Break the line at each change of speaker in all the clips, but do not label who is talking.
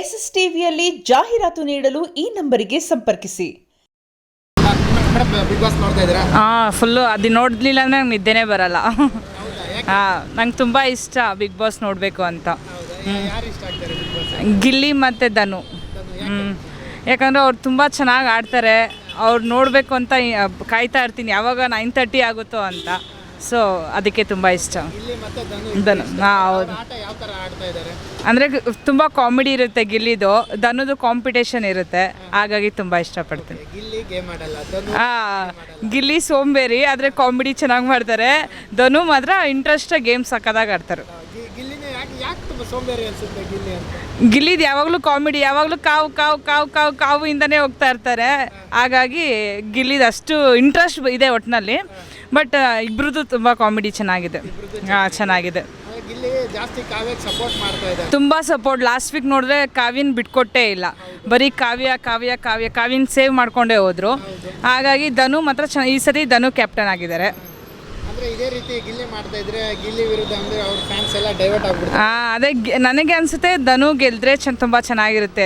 S S ಟಿವಿಯಲ್ಲಿ ಜಾಹೀರಾತು ನೀಡಲು ಈ ನಂಬರಿಗೆ ಸಂಪರ್ಕಿಸಿ.
ಬಿಗ್ ಬಾಸ್ ನೋಡ್ತಾ ಇದ್ದೀರಾ?
ಫುಲ್ಲು ಅದು ನೋಡಲಿಲ್ಲ ಅಂದರೆ ನಂಗೆ ನಿದ್ದೆನೇ ಬರಲ್ಲ. ನಂಗೆ ತುಂಬ ಇಷ್ಟ ಬಿಗ್ ಬಾಸ್ ನೋಡಬೇಕು ಅಂತ.
ಯಾರು ಇಷ್ಟ ಆಗ್ತಾರೆ ಬಿಗ್ ಬಾಸ್?
ಗಿಲ್ಲಿ ಮತ್ತು ಧನು. ಯಾಕಂದರೆ ಅವ್ರು ತುಂಬ ಚೆನ್ನಾಗಿ ಆಡ್ತಾರೆ. ಅವ್ರು ನೋಡಬೇಕು ಅಂತ ಕಾಯ್ತಾ ಇರ್ತೀನಿ, ಯಾವಾಗ 9:30 ಆಗುತ್ತೋ ಅಂತ. ಸೊ ಅದಕ್ಕೆ ತುಂಬ ಇಷ್ಟ.
ಗಿಲ್ಲಿ ಮತ್ತೆ
ಧನು. ಹೌದು.
ಆಟ ಯಾವ ಥರ ಆಡ್ತಾ ಇದ್ದಾರೆ?
ಅಂದರೆ ತುಂಬ ಕಾಮಿಡಿ ಇರುತ್ತೆ ಗಿಲ್ಲಿದು, ಧನುದು ಕಾಂಪಿಟೇಷನ್ ಇರುತ್ತೆ, ಹಾಗಾಗಿ ತುಂಬ ಇಷ್ಟಪಡ್ತೀನಿ.
ಗಿಲ್ಲಿ ಗೇಮ್ ಆಡಲ್ಲ,
ಗಿಲ್ಲಿ ಸೋಂಬೇರಿ, ಆದರೆ ಕಾಮಿಡಿ ಚೆನ್ನಾಗಿ ಮಾಡ್ತಾರೆ. ಧನು ಮಾತ್ರ ಇಂಟ್ರೆಸ್ಟಾಗಿ ಗೇಮ್ ಸಕ್ಕದಾಗಿ ಆಡ್ತಾರೆ.
ಗಿಲ್ಲಿನೇ ಯಾಕೆ ತುಂಬ ಸೋಂಬೇರಿ ಅನ್ಸುತ್ತೆ ಗಿಲ್ಲಿ ಅಂತ?
ಗಿಲ್ಲಿದು ಯಾವಾಗಲೂ ಕಾಮಿಡಿ, ಯಾವಾಗಲೂ ಕಾವು ಕಾವು ಕಾವು ಕಾವು ಕಾವು ಇಂದನೇ ಹೋಗ್ತಾ ಇರ್ತಾರೆ. ಹಾಗಾಗಿ ಗಿಲ್ಲಿದು ಅಷ್ಟು ಇಂಟ್ರೆಸ್ಟ್ ಇದೆ ಒಟ್ಟಿನಲ್ಲಿ. ಬಟ್ ಇಬ್ರದ್ದು ತುಂಬ ಕಾಮಿಡಿ ಚೆನ್ನಾಗಿದೆ. ಚೆನ್ನಾಗಿದೆ.
ಗಿಲ್ಲಿ ಜಾಸ್ತಿ ಕಾವ್ಯಕ್ಕೆ ಸಪೋರ್ಟ್ ಮಾಡ್ತಾ ಇದ್ದಾರೆ.
ತುಂಬ ಸಪೋರ್ಟ್. ಲಾಸ್ಟ್ ವೀಕ್ ನೋಡಿದ್ರೆ ಕಾವ್ಯನ ಬಿಟ್ಕೊಟ್ಟೇ ಇಲ್ಲ, ಬರೀ ಕಾವ್ಯನ ಸೇವ್ ಮಾಡ್ಕೊಂಡೇ ಹೋದರು. ಹಾಗಾಗಿ ಧನು ಮಾತ್ರ ಈ ಸತಿ ಧನು ಕ್ಯಾಪ್ಟನ್ ಆಗಿದ್ದಾರೆ.
ಅಂದರೆ ಇದೇ ರೀತಿ ಗಿಲ್ಲಿ ಮಾಡ್ತಾ ಇದ್ರೆ ಗಿಲ್ಲಿ ವಿರುದ್ಧ ಅಂದರೆ ಅವ್ರ ಫ್ಯಾನ್ಸ್ ಎಲ್ಲ ಡೈವರ್ಟ್ ಆಗ್ಬಿಡ್ತಾರೆ.
ಅದೇ ನನಗೆ ಅನಿಸುತ್ತೆ ಧನು ಗೆಲ್ದ್ರೆ ತುಂಬ ಚೆನ್ನಾಗಿರುತ್ತೆ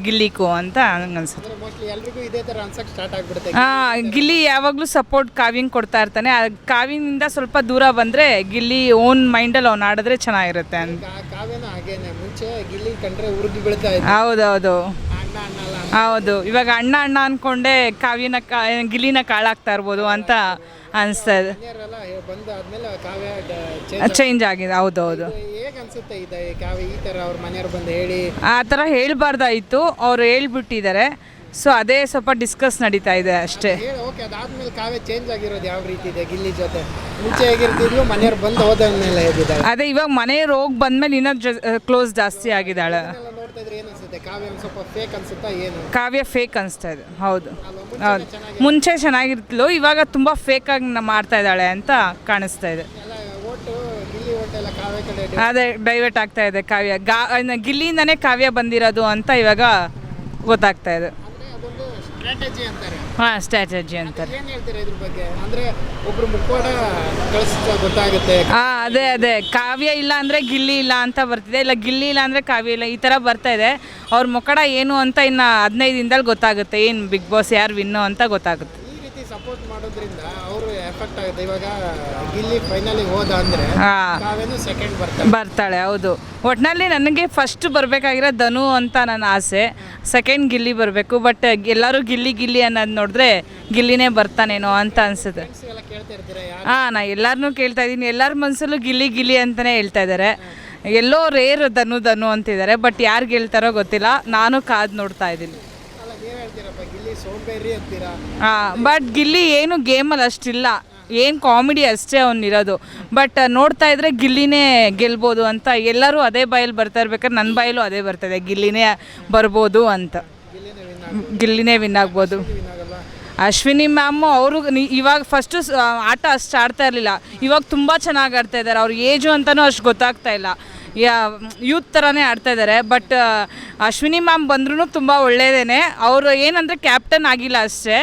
ಗಿಲ್ಲಿಗೂ ಅಂತ ನಂಗೆ ಅನ್ಸುತ್ತೆ.
ಮೋಸ್ಟ್ಲಿ ಎಲ್ರಿಗೂ ಇದೇ ಥರ ಅನ್ಸಕ್ಕೆ ಸ್ಟಾರ್ಟ್ ಆಗಿಬಿಡುತ್ತೆ.
ಗಿಲ್ಲಿ ಯಾವಾಗಲೂ ಸಪೋರ್ಟ್ ಕಾವ್ಯಂಗೆ ಕೊಡ್ತಾ ಇರ್ತಾನೆ. ಕಾವ್ಯನಿಂದ ಸ್ವಲ್ಪ ದೂರ ಬಂದರೆ ಗಿಲ್ಲಿ ಓನ್ ಮೈಂಡಲ್ಲಿ ಅವ್ನು ಆಡಿದ್ರೆ ಚೆನ್ನಾಗಿರುತ್ತೆ ಅಂತ.
ಕಾವ್ಯನೂ ಹಾಗೇನೆ, ಮುಂಚೆ ಗಿಲ್ಲಿ ಕಂಡ್ರೆ ಉರಿದು ಬೀಳ್ತಾ ಇತ್ತು.
ಹೌದೌದು
ಅಣ್ಣ ಅಲ್ಲ.
ಹೌದು. ಇವಾಗ ಅಣ್ಣ ಅನ್ಕೊಂಡೆ ಗಿಲ್ಲಿನ ಕಾಳಾಗ್ತಾ ಇರ್ಬೋದು ಅಂತ ಅನಿಸ್ತಾ ಇದೆ.
ಬಂದಾದ್ಮೇಲೆ ಕಾವ್ಯ
ಚೇಂಜ್ ಆಗಿದೆ. ಹೌದೌದು.
ಹೇಗೆ ಅನ್ಸುತ್ತೆ ಇದೆ ಕಾವ್ಯ ಈ ಥರ ಅವ್ರ ಮನೆಯವ್ರು ಬಂದು ಹೇಳಿ?
ಆ ಥರ ಹೇಳ್ಬಾರ್ದಾಯಿತು, ಅವ್ರು ಹೇಳ್ಬಿಟ್ಟಿದ್ದಾರೆ. ಸೊ ಅದೇ ಸ್ವಲ್ಪ ಡಿಸ್ಕಸ್ ನಡೀತಾ ಇದೆ ಅಷ್ಟೇ.
ಓಕೆ, ಅದಾದ್ಮೇಲೆ ಕಾವ್ಯ ಚೇಂಜ್ ಆಗಿರೋದು ಯಾವ ರೀತಿ ಇದೆ ಗಿಲ್ಲಿ ಜೊತೆ? ಮುಂಚೆ ಹೇಗಿರ್ತಿದ್ಲು, ಮನೆಯವ್ರು ಬಂದು ಹೋದ್ಮೇಲೆ ಹೇಗಿದ್ದಾಳೆ?
ಅದೇ ಇವಾಗ ಮನೆಯವ್ರು ಹೋಗಿ ಬಂದಮೇಲೆ ಇನ್ನೂ ಕ್ಲೋಸ್ ಜಾಸ್ತಿ ಆಗಿದ್ದಾಳೆ.
ನೋಡ್ತಾ ಇದ್ರೆ ಏನು ಅನ್ಸುತ್ತೆ? ಕಾವ್ಯ ಒಂದು ಸ್ವಲ್ಪ ಫೇಕ್ ಅನ್ಸುತ್ತಾ ಏನು?
ಕಾವ್ಯ ಫೇಕ್ ಅನಿಸ್ತಾ ಇದೆ. ಹೌದು ಹೌದು. ಮುಂಚೆ ಚೆನ್ನಾಗಿರ್ತಿದ್ಲು, ಇವಾಗ ತುಂಬ ಫೇಕಾಗಿ ಮಾಡ್ತಾ ಇದ್ದಾಳೆ ಅಂತ ಕಾಣಿಸ್ತಾ ಇದೆ.
ಗಿಲ್ಲಿ ಓಟ್ ಎಲ್ಲ ಕಾವ್ಯ ಕಡೆ
ಅದೇ ಡೈವರ್ಟ್ ಆಗ್ತಾ ಇದೆ. ಕಾವ್ಯ ಗಿಲ್ಲಿಯಿಂದನೇ ಕಾವ್ಯ ಬಂದಿರೋದು ಅಂತ ಇವಾಗ ಗೊತ್ತಾಗ್ತಾ ಇದೆ.
ಸ್ಟ್ರಾಟಜಿ ಅಂತಾರೆ.
ಸ್ಟ್ರಾಟಜಿ ಅಂತಾರೆ.
ಏನು ಹೇಳ್ತೀರಾ ಇದ್ರ ಬಗ್ಗೆ? ಅಂದರೆ ಒಬ್ರು ಮುಖವಾಡ ಕಳಿಸ್ತಾ ಗೊತ್ತಾಗುತ್ತೆ.
ಅದೇ ಕಾವ್ಯ ಇಲ್ಲ ಅಂದರೆ ಗಿಲ್ಲಿ ಇಲ್ಲ ಅಂತ ಬರ್ತಿದೆ, ಇಲ್ಲ ಗಿಲ್ಲಿ ಇಲ್ಲ ಅಂದರೆ ಕಾವ್ಯ ಇಲ್ಲ, ಈ ಥರ ಬರ್ತಾ ಇದೆ. ಅವ್ರ ಮುಖಡ ಏನು ಅಂತ ಇನ್ನು 15 ದಿನದಲ್ಲಿ ಗೊತ್ತಾಗುತ್ತೆ, ಏನು ಬಿಗ್ ಬಾಸ್ ಯಾರು ವಿನ್ನು ಅಂತ ಗೊತ್ತಾಗುತ್ತೆ.
ಈ ರೀತಿ ಸಪೋರ್ಟ್ ಮಾಡೋದ್ರಿಂದ ಅವರು ಎಫೆಕ್ಟ್ ಆಗುತ್ತೆ. ಇವಾಗ ಗಿಲ್ಲಿ ಫೈನಲಿಗೆ ಹೋದ ಅಂದರೆ ಕಾವ್ಯನೂ ಸೆಕೆಂಡ್
ಬರ್ತಾಳೆ. ಹೌದು. ಒಟ್ಟಿನಲ್ಲಿ ನನಗೆ ಫಸ್ಟ್ ಬರಬೇಕಾಗಿರೋ ಧನು ಅಂತ ನನ್ನ ಆಸೆ, ಸೆಕೆಂಡ್ ಗಿಲ್ಲಿ ಬರಬೇಕು. ಬಟ್ ಎಲ್ಲರೂ ಗಿಲ್ಲಿ ಅನ್ನೋದು ನೋಡಿದ್ರೆ ಗಿಲ್ಲಿನೇ ಬರ್ತಾನೇನೋ ಅಂತ ಅನಿಸುತ್ತೆ. ನಾ ಎಲ್ಲರನ್ನೂ ಕೇಳ್ತಾ ಇದ್ದೀನಿ, ಎಲ್ಲರ ಮನಸ್ಸಲ್ಲೂ ಗಿಲ್ಲಿ ಅಂತಲೇ ಹೇಳ್ತಾ ಇದ್ದಾರೆ. ಎಲ್ಲೋ ರೇರ್ ಧನು ಅಂತಿದ್ದಾರೆ. ಬಟ್ ಯಾರು ಗೆಲ್ತಾರೋ ಗೊತ್ತಿಲ್ಲ, ನಾನು ಕಾದು ನೋಡ್ತಾ ಇದ್ದೀನಿ. ಬಟ್ ಗಿಲ್ಲಿ ಏನು ಗೇಮಲ್ಲಿ ಅಷ್ಟಿಲ್ಲ, ಏನು ಕಾಮಿಡಿ ಅಷ್ಟೇ ಅವನಿರೋದು. ಬಟ್ ನೋಡ್ತಾ ಇದ್ರೆ ಗಿಲ್ಲಿನೇ ಗೆಲ್ಬೋದು ಅಂತ ಎಲ್ಲರೂ ಅದೇ ಬಾಯಲ್ಲಿ ಬರ್ತಾ ಇರ್ಬೇಕಾದ್ರೆ ನನ್ನ ಬಾಯಲ್ಲೂ ಅದೇ ಬರ್ತದೆ, ಗಿಲ್ಲಿನೇ ಬರ್ಬೋದು ಅಂತ. ಗಿಲ್ಲಿನೇ ವಿನ್ ಆಗ್ಬೋದು. ಅಶ್ವಿನಿ ಮ್ಯಾಮು ಅವರು ಇವಾಗ ಫಸ್ಟು ಆಟ ಅಷ್ಟು ಆಡ್ತಾ ಇರಲಿಲ್ಲ, ಇವಾಗ ತುಂಬ ಚೆನ್ನಾಗಿ ಆಡ್ತಾ ಇದ್ದಾರೆ. ಅವ್ರ ಏಜು ಅಂತಲೂ ಅಷ್ಟು ಗೊತ್ತಾಗ್ತಾ ಇಲ್ಲ, ಯೂತ್ ಥರನೇ ಆಡ್ತಾ ಇದ್ದಾರೆ. ಬಟ್ ಅಶ್ವಿನಿ ಮ್ಯಾಮ್ ಬಂದ್ರೂ ತುಂಬ ಒಳ್ಳೆಯದೇ. ಅವರು ಏನಂದರೆ ಕ್ಯಾಪ್ಟನ್ ಆಗಿಲ್ಲ ಅಷ್ಟೇ,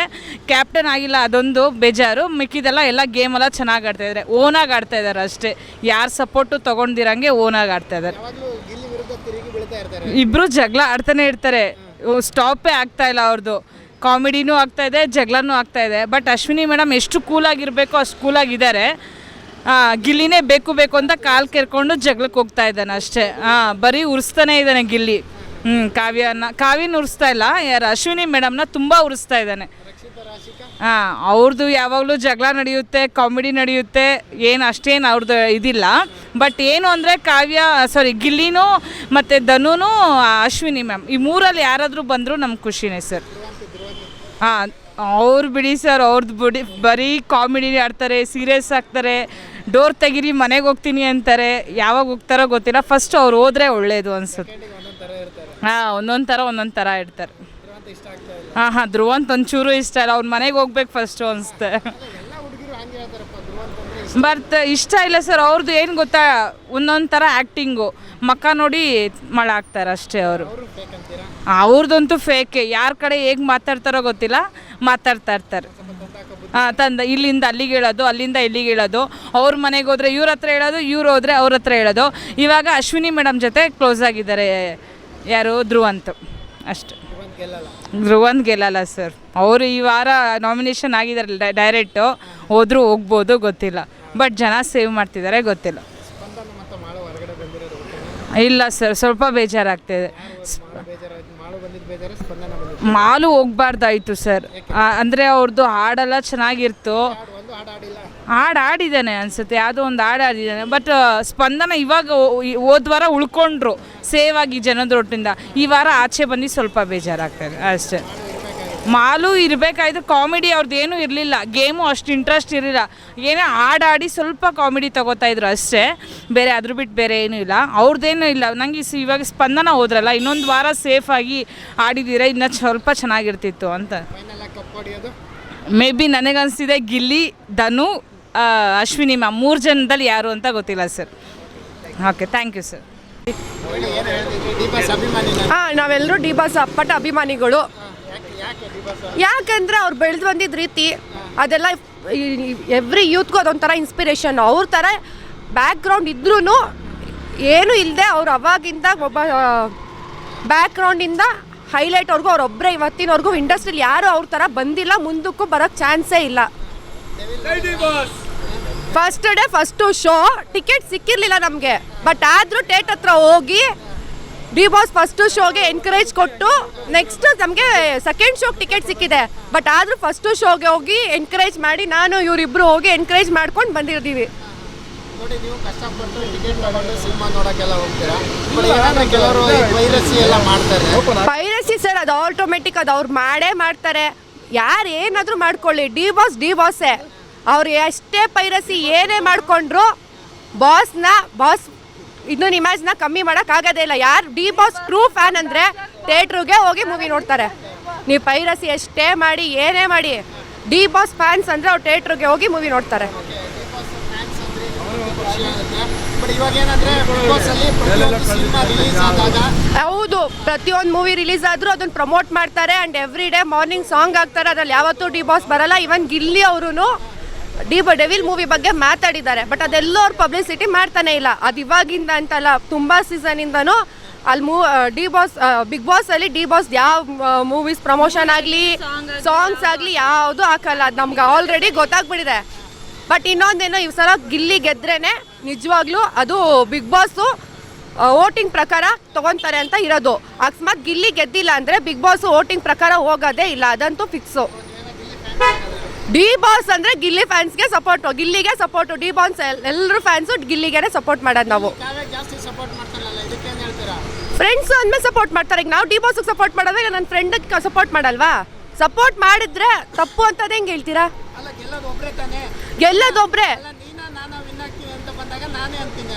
ಕ್ಯಾಪ್ಟನ್ ಆಗಿಲ್ಲ ಅದೊಂದು ಬೇಜಾರು. ಮಿಕ್ಕಿದೆಲ್ಲ ಎಲ್ಲ ಗೇಮೆಲ್ಲ ಚೆನ್ನಾಗಿ ಆಡ್ತಾಯಿದ್ದಾರೆ, ಓನಾಗಿ ಆಡ್ತಾಯಿದ್ದಾರೆ ಅಷ್ಟೇ. ಯಾರು ಸಪೋರ್ಟು ತೊಗೊಂಡಿರಂಗೆ ಓನಾಗಿ ಆಡ್ತಾಯಿದ್ದಾರೆ. ಇಬ್ಬರು ಜಗಳ ಆಡ್ತಾನೆ ಇರ್ತಾರೆ, ಸ್ಟಾಪೇ ಆಗ್ತಾಯಿಲ್ಲ ಅವ್ರದ್ದು. ಕಾಮಿಡಿನೂ ಆಗ್ತಾಯಿದೆ, ಜಗಳನೂ ಆಗ್ತಾಯಿದೆ. ಬಟ್ ಅಶ್ವಿನಿ ಮೇಡಮ್ ಎಷ್ಟು ಕೂಲಾಗಿರಬೇಕು ಅಷ್ಟು ಕೂಲಾಗಿದ್ದಾರೆ. ಗಿಲ್ಲಿನೇ ಬೇಕು ಅಂತ ಕಾಲು ಕೆರ್ಕೊಂಡು ಜಗಳಕ್ಕೆ ಹೋಗ್ತಾ ಇದ್ದಾನೆ ಅಷ್ಟೇ. ಬರೀ ಉರಿಸ್ತಾನೆ ಇದ್ದಾನೆ ಗಿಲ್ಲಿ. ಕಾವ್ಯನ ಉರಿಸ್ತಾ ಇಲ್ಲ, ಯಾರು ಅಶ್ವಿನಿ ಮೇಡಮ್ನ ತುಂಬ ಉರಿಸ್ತಾ ಇದ್ದಾನೆ. ಅವ್ರದ್ದು ಯಾವಾಗಲೂ ಜಗಳ ನಡೆಯುತ್ತೆ, ಕಾಮಿಡಿ ನಡೆಯುತ್ತೆ, ಅಷ್ಟೇನು ಅವ್ರದ್ದು ಇದಿಲ್ಲ. ಬಟ್ ಏನು ಅಂದರೆ ಗಿಲ್ಲಿನೂ ಮತ್ತು ಧನುನೂ ಅಶ್ವಿನಿ ಮ್ಯಾಮ್ ಈ ಮೂರಲ್ಲಿ ಯಾರಾದರೂ ಬಂದರೂ ನಮ್ಗೆ ಖುಷಿನೇ ಸರ್. ಅವ್ರು ಬಿಡಿ ಸರ್, ಅವ್ರದ್ದು ಬರೀ ಕಾಮಿಡಿ ಆಡ್ತಾರೆ, ಸೀರಿಯಸ್ ಆಗ್ತಾರೆ, ಡೋರ್ ತೆಗೀರಿ ಮನೆಗೆ ಹೋಗ್ತೀನಿ ಅಂತಾರೆ. ಯಾವಾಗ ಹೋಗ್ತಾರೋ ಗೊತ್ತಿಲ್ಲ. ಫಸ್ಟ್ ಅವ್ರು ಹೋದ್ರೆ ಒಳ್ಳೇದು ಅನ್ಸುತ್ತೆ. ಒಂದೊಂದು ಥರ ಇರ್ತಾರೆ. ಧ್ರುವಂತ್ ಒಂಚೂರು ಇಷ್ಟ ಇಲ್ಲ, ಅವ್ನ ಮನೆಗೆ ಹೋಗ್ಬೇಕು ಫಸ್ಟು ಅನಿಸುತ್ತೆ. ಬಟ್ ಇಷ್ಟ ಇಲ್ಲ ಸರ್ ಅವ್ರದ್ದು. ಏನು ಗೊತ್ತಾ, ಒಂದೊಂದು ಥರ ಆ್ಯಕ್ಟಿಂಗು, ಮಕ್ಕ ನೋಡಿ ಮಳೆ ಹಾಕ್ತಾರೆ ಅಷ್ಟೇ. ಅವ್ರದ್ದಂತೂ ಫೇಕೆ. ಯಾರ ಕಡೆ ಹೇಗೆ ಮಾತಾಡ್ತಾರೋ ಗೊತ್ತಿಲ್ಲ, ಮಾತಾಡ್ತಾ ಇರ್ತಾರೆ. ಇಲ್ಲಿಂದ ಅಲ್ಲಿಗೆ ಹೇಳೋದು, ಅಲ್ಲಿಂದ ಇಲ್ಲಿಗೆ ಹೇಳೋದು, ಅವ್ರ ಮನೆಗೆ ಹೋದರೆ ಇವ್ರ ಹತ್ರ ಹೇಳೋದು, ಇವ್ರು ಹೋದರೆ ಅವ್ರ ಹತ್ರ ಹೇಳೋದು. ಇವಾಗ ಅಶ್ವಿನಿ ಮೇಡಮ್ ಜೊತೆ ಕ್ಲೋಸ್ ಆಗಿದ್ದಾರೆ ಯಾರು ಧ್ರುವಂತ್ ಅಷ್ಟು.
ಇವಂತ ಗೆಲ್ಲಲ್ಲ.
ಧ್ರುವಂತ್ ಗೆಲ್ಲಲ್ಲ ಸರ್. ಅವರು ಈ ವಾರ ನಾಮಿನೇಷನ್ ಆಗಿದಾರಲ್ಲ ಡೈರೆಕ್ಟು, ಹೋದ್ರೂ ಹೋಗ್ಬೋದು ಗೊತ್ತಿಲ್ಲ. ಬಟ್ ಜನ ಸೇವ್ ಮಾಡ್ತಿದ್ದಾರೆ ಗೊತ್ತಿಲ್ಲ.
ಸ್ಪಂದನ ಮತ್ತು ಮಾಳು ಹೊರಗಡೆ ಬಂದಿರೋದು ಓಕೆನಾ?
ಇಲ್ಲ ಸರ್, ಸ್ವಲ್ಪ ಬೇಜಾರಾಗ್ತಿದೆ.
ಬೇಜಾರಾಯ್ತು. ಮಾಳು ಬಂದಿದ್ದು ಬೇಜಾರು, ಸ್ಪಂದನ ಬಂದಿದ್ದು
ಮಾಲು ಹೋಗ್ಬಾರ್ದಾಯಿತು ಸರ್. ಅಂದರೆ ಅವ್ರದ್ದು ಹಾಡೆಲ್ಲ ಚೆನ್ನಾಗಿರ್ತು.
ಒಂದು ಹಾಡು ಆಡಿಲ್ಲ.
ಹಾಡು ಆಡಿದ್ದಾನೆ ಅನಿಸುತ್ತೆ, ಯಾವುದೋ ಒಂದು ಹಾಡು ಆಡಿದ್ದಾನೆ. ಬಟ್ ಸ್ಪಂದನ ಇವಾಗ ಹೋದ ವಾರ ಉಳ್ಕೊಂಡ್ರು ಸೇವ್ ಆಗಿ ಜನದೊಟ್ಟಿಂದ. ಈ ವಾರ ಆಚೆ ಬಂದು ಸ್ವಲ್ಪ ಬೇಜಾರಾಗ್ತದೆ ಅಷ್ಟೇ. ಮಾಲು ಇರಬೇಕಾಯ್ತು. ಕಾಮಿಡಿ ಅವ್ರದ್ದು ಏನೂ ಇರಲಿಲ್ಲ, ಗೇಮು ಅಷ್ಟು ಇಂಟ್ರೆಸ್ಟ್ ಇರಲಿಲ್ಲ. ಏನೇ ಹಾಡಾಡಿ ಸ್ವಲ್ಪ ಕಾಮಿಡಿ ತಗೋತಾಯಿದ್ರು ಅಷ್ಟೇ, ಬೇರೆ ಅದ್ರ ಬಿಟ್ಟು ಬೇರೆ ಏನೂ ಇಲ್ಲ. ಅವ್ರದ್ದೇನೂ ಇಲ್ಲ. ನನಗೆ ಇವಾಗ ಸ್ಪಂದನ ಹೋದ್ರಲ್ಲ, ಇನ್ನೊಂದು ವಾರ ಸೇಫಾಗಿ ಆಡಿದ್ದೀರ ಇನ್ನೂ ಸ್ವಲ್ಪ ಚೆನ್ನಾಗಿರ್ತಿತ್ತು ಅಂತ.
ಫೈನಲ್ ಆಗಿ ಕಪ್ ಹೊಡಿಯೋದು
ಮೇ ಬಿ ನನಗನ್ನಿಸ್ತಿದೆ ಗಿಲ್ಲಿ, ಧನು, ಅಶ್ವಿನಿ ಮ್ಯಾಮ್ 3 ಜನದಲ್ಲಿ ಯಾರು ಅಂತ ಗೊತ್ತಿಲ್ಲ sir. Okay, thank you sir.
ಏನು ಹೇಳ್ತಿದ್ರಿ? D boss ಅಭಿಮಾನಿನ?
ನಾವೆಲ್ಲರೂ ಡಿ ಬಾಸ್ ಅಪ್ಪಟ ಅಭಿಮಾನಿಗಳು.
ಯಾಕೆ ಡಿ ಬಾಸ್?
ಯಾಕಂದರೆ ಅವ್ರು ಬೆಳೆದು ಬಂದಿದ್ದ ರೀತಿ ಅದೆಲ್ಲ ಎವ್ರಿ ಯೂತ್ಗೂ ಅದೊಂಥರ ಇನ್ಸ್ಪಿರೇಷನ್. ಅವ್ರ ಥರ ಬ್ಯಾಕ್ಗ್ರೌಂಡ್ ಇದ್ರೂ ಏನೂ ಇಲ್ಲದೆ ಅವ್ರು ಅವಾಗಿಂದ ಒಬ್ಬ ಬ್ಯಾಕ್ಗ್ರೌಂಡಿಂದ ಹೈಲೈಟ್ವರೆಗೂ ಅವರೊಬ್ಬರೇ ಇವತ್ತಿನವರೆಗೂ ಇಂಡಸ್ಟ್ರಿಲಿ ಯಾರು ಅವ್ರ ಥರ ಬಂದಿಲ್ಲ, ಮುಂದಕ್ಕೂ ಬರೋಕ್ಕೆ ಚಾನ್ಸೇ ಇಲ್ಲ. First day first show ticket ಸಿಕ್ಕಿರಲಿಲ್ಲ ನಮಗೆ. ಬಟ್ ಆದರೂ ಥಿಯೇಟರ್ ಹತ್ರ ಹೋಗಿ ಡಿ ಬಾಸ್ ಫಸ್ಟು ಶೋಗೆ ಎನ್ಕರೇಜ್ ಕೊಟ್ಟು ನೆಕ್ಸ್ಟ್ ನಮಗೆ ಸೆಕೆಂಡ್ ಶೋಗೆ ಟಿಕೆಟ್ ಸಿಕ್ಕಿದೆ. ಬಟ್ ಆದರೂ ಫಸ್ಟು ಶೋಗೆ ಹೋಗಿ ಎನ್ಕರೇಜ್ ಮಾಡಿ ನಾನು ಇವರಿಬ್ಬರು ಹೋಗಿ ಎನ್ಕರೇಜ್ ಮಾಡ್ಕೊಂಡು ಬಂದಿರ್ತೀವಿ.
ನೋಡಿ, ನೀವು ಕಷ್ಟಪಟ್ಟು ಟಿಕೆಟ್ ತಗೊಂಡು ಸಿನಿಮಾ ನೋಡೋಕ್ಕೆಲ್ಲ ಹೋಗ್ತೀರಾ. ಬಟ್ ಏನಂದ್ರೆ ಕೆಲವರು ವೈರಸಿ ಎಲ್ಲ ಮಾಡ್ತಾರೆ.
ಪೈರಸಿ ಸರ್, ಅದು ಆಟೋಮೆಟಿಕ್, ಅದು ಅವ್ರು ಮಾಡೇ ಮಾಡ್ತಾರೆ. ಯಾರು ಏನಾದರೂ ಮಾಡ್ಕೊಳ್ಳಿ, ಡಿ ಬಾಸೇ. ಅವ್ರು ಎಷ್ಟೇ ಪೈರಸಿ ಏನೇ ಮಾಡಿಕೊಂಡ್ರು ಬಾಸ್ ಇನ್ನೊಂದು ಇಮೇಜ್ನ ಕಮ್ಮಿ ಮಾಡೋಕ್ಕಾಗೋದೇ ಇಲ್ಲ. ಯಾರು ಡಿ ಬಾಸ್ ಟ್ರೂ ಫ್ಯಾನ್ ಅಂದರೆ ಥಿಯೇಟ್ರಿಗೆ ಹೋಗಿ ಮೂವಿ ನೋಡ್ತಾರೆ. ನೀವು ಪೈರಸಿ ಎಷ್ಟೇ ಮಾಡಿ ಏನೇ ಮಾಡಿ, ಡಿ ಬಾಸ್ ಫ್ಯಾನ್ಸ್ ಅಂದರೆ ಅವ್ರು ಥಿಯೇಟ್ರಿಗೆ ಹೋಗಿ ಮೂವಿ ನೋಡ್ತಾರೆ.
ಬಟ್ ಇವಾಗ ಏನಂದ್ರೆ ಬಿಗ್ ಬಾಸ್ ಅಲ್ಲಿ ಪ್ರತಿಯೊಂದು ಸಿನಿಮಾ ರಿಲೀಸ್ ಆದಾಗ
ಹೌದು, ಪ್ರತಿಯೊಂದು ಮೂವಿ ರಿಲೀಸ್ ಆದರೂ ಅದನ್ನು ಪ್ರಮೋಟ್ ಮಾಡ್ತಾರೆ. And every day morning song ಹಾಕ್ತಾರೆ. ಅದ್ರಲ್ಲಿ ಯಾವತ್ತೂ ಡಿ ಬಾಸ್ ಬರಲ್ಲ. ಇವನ್ ಗಿಲ್ಲಿ ಅವರು ಡೆವಿಲ್ ಮೂವಿ ಬಗ್ಗೆ ಮಾತಾಡಿದ್ದಾರೆ. ಬಟ್ ಅದೆಲ್ಲೋ ಅವ್ರು ಪಬ್ಲಿಸಿಟಿ ಮಾಡ್ತಾನೆ ಇಲ್ಲ. ಅದು ಇವಾಗಿಂದ ಅಂತಲ್ಲ, ತುಂಬ ಸೀಸನಿಂದನೂ ಅಲ್ಲಿ ಡಿ ಬಾಸ್ ಬಿಗ್ ಬಾಸಲ್ಲಿ ಡಿ ಬಾಸ್ ಯಾವ ಮೂವೀಸ್ ಪ್ರಮೋಷನ್ ಆಗಲಿ ಸಾಂಗ್ಸ್ ಆಗಲಿ ಯಾವುದು ಹಾಕಲ್ಲ. ಅದು ನಮ್ಗೆ ಆಲ್ರೆಡಿ ಗೊತ್ತಾಗ್ಬಿಟ್ಟಿದೆ. ಬಟ್ ಇನ್ನೊಂದೇನೋ ಈ ಸಲ ಗಿಲ್ಲಿ ಗೆದ್ರೇ ನಿಜವಾಗ್ಲೂ ಅದು ಬಿಗ್ ಬಾಸು ವೋಟಿಂಗ್ ಪ್ರಕಾರ ತೊಗೊತಾರೆ ಅಂತ ಇರೋದು. ಅಕಸ್ಮಾತ್ ಗಿಲ್ಲಿ ಗೆದ್ದಿಲ್ಲ ಅಂದರೆ ಬಿಗ್ ಬಾಸು ವೋಟಿಂಗ್ ಪ್ರಕಾರ ಹೋಗೋದೇ ಇಲ್ಲ, ಅದಂತೂ ಫಿಕ್ಸು. ಡಿ ಬಾಸ್ ಅಂದರೆ ಗಿಲ್ಲಿ ಫ್ಯಾನ್ಸ್ಗೆ ಸಪೋರ್ಟು, ಗಿಲ್ಲಿಗೆ ಸಪೋರ್ಟು. ಡಿ ಬಾಸ್ ಎಲ್ಲರೂ ಫ್ಯಾನ್ಸು ಗಿಲ್ಲಿಗೆ ಸಪೋರ್ಟ್ ಮಾಡೋದು ನಾವು.
ಜಾಸ್ತಿ ಸಪೋರ್ಟ್ ಮಾಡ್ತಾರಲ್ಲ, ಇದಕ್ಕೇನು ಹೇಳ್ತೀರಾ?
ಫ್ರೆಂಡ್ಸ್ ಅಂದಮೇಲೆ ಸಪೋರ್ಟ್ ಮಾಡ್ತಾರೆ. ಈಗ ನಾವು ಡಿ ಬಾಸ್ಗೆ ಸಪೋರ್ಟ್ ಮಾಡೋದು, ಇಲ್ಲ ನನ್ನ ಫ್ರೆಂಡಿಗೆ ಸಪೋರ್ಟ್ ಮಾಡಲ್ವಾ? ಸಪೋರ್ಟ್ ಮಾಡಿದ್ರೆ ತಪ್ಪು ಅಂತದೇ ಹೆಂಗೆ ಹೇಳ್ತೀರಾ?
ಅಲ್ಲ, ಗೆಲ್ಲೋದು ಒಬ್ಬರೇ ತಾನೇ.
ಗೆಲ್ಲದೊಬ್ಬರೇ.
ಅಲ್ಲ, ನಾನು ವಿನ್ ಆಗ್ತೀನಿ ಅಂತ ಬಂದಾಗ ನಾನೇ ಅಂತೀನಿ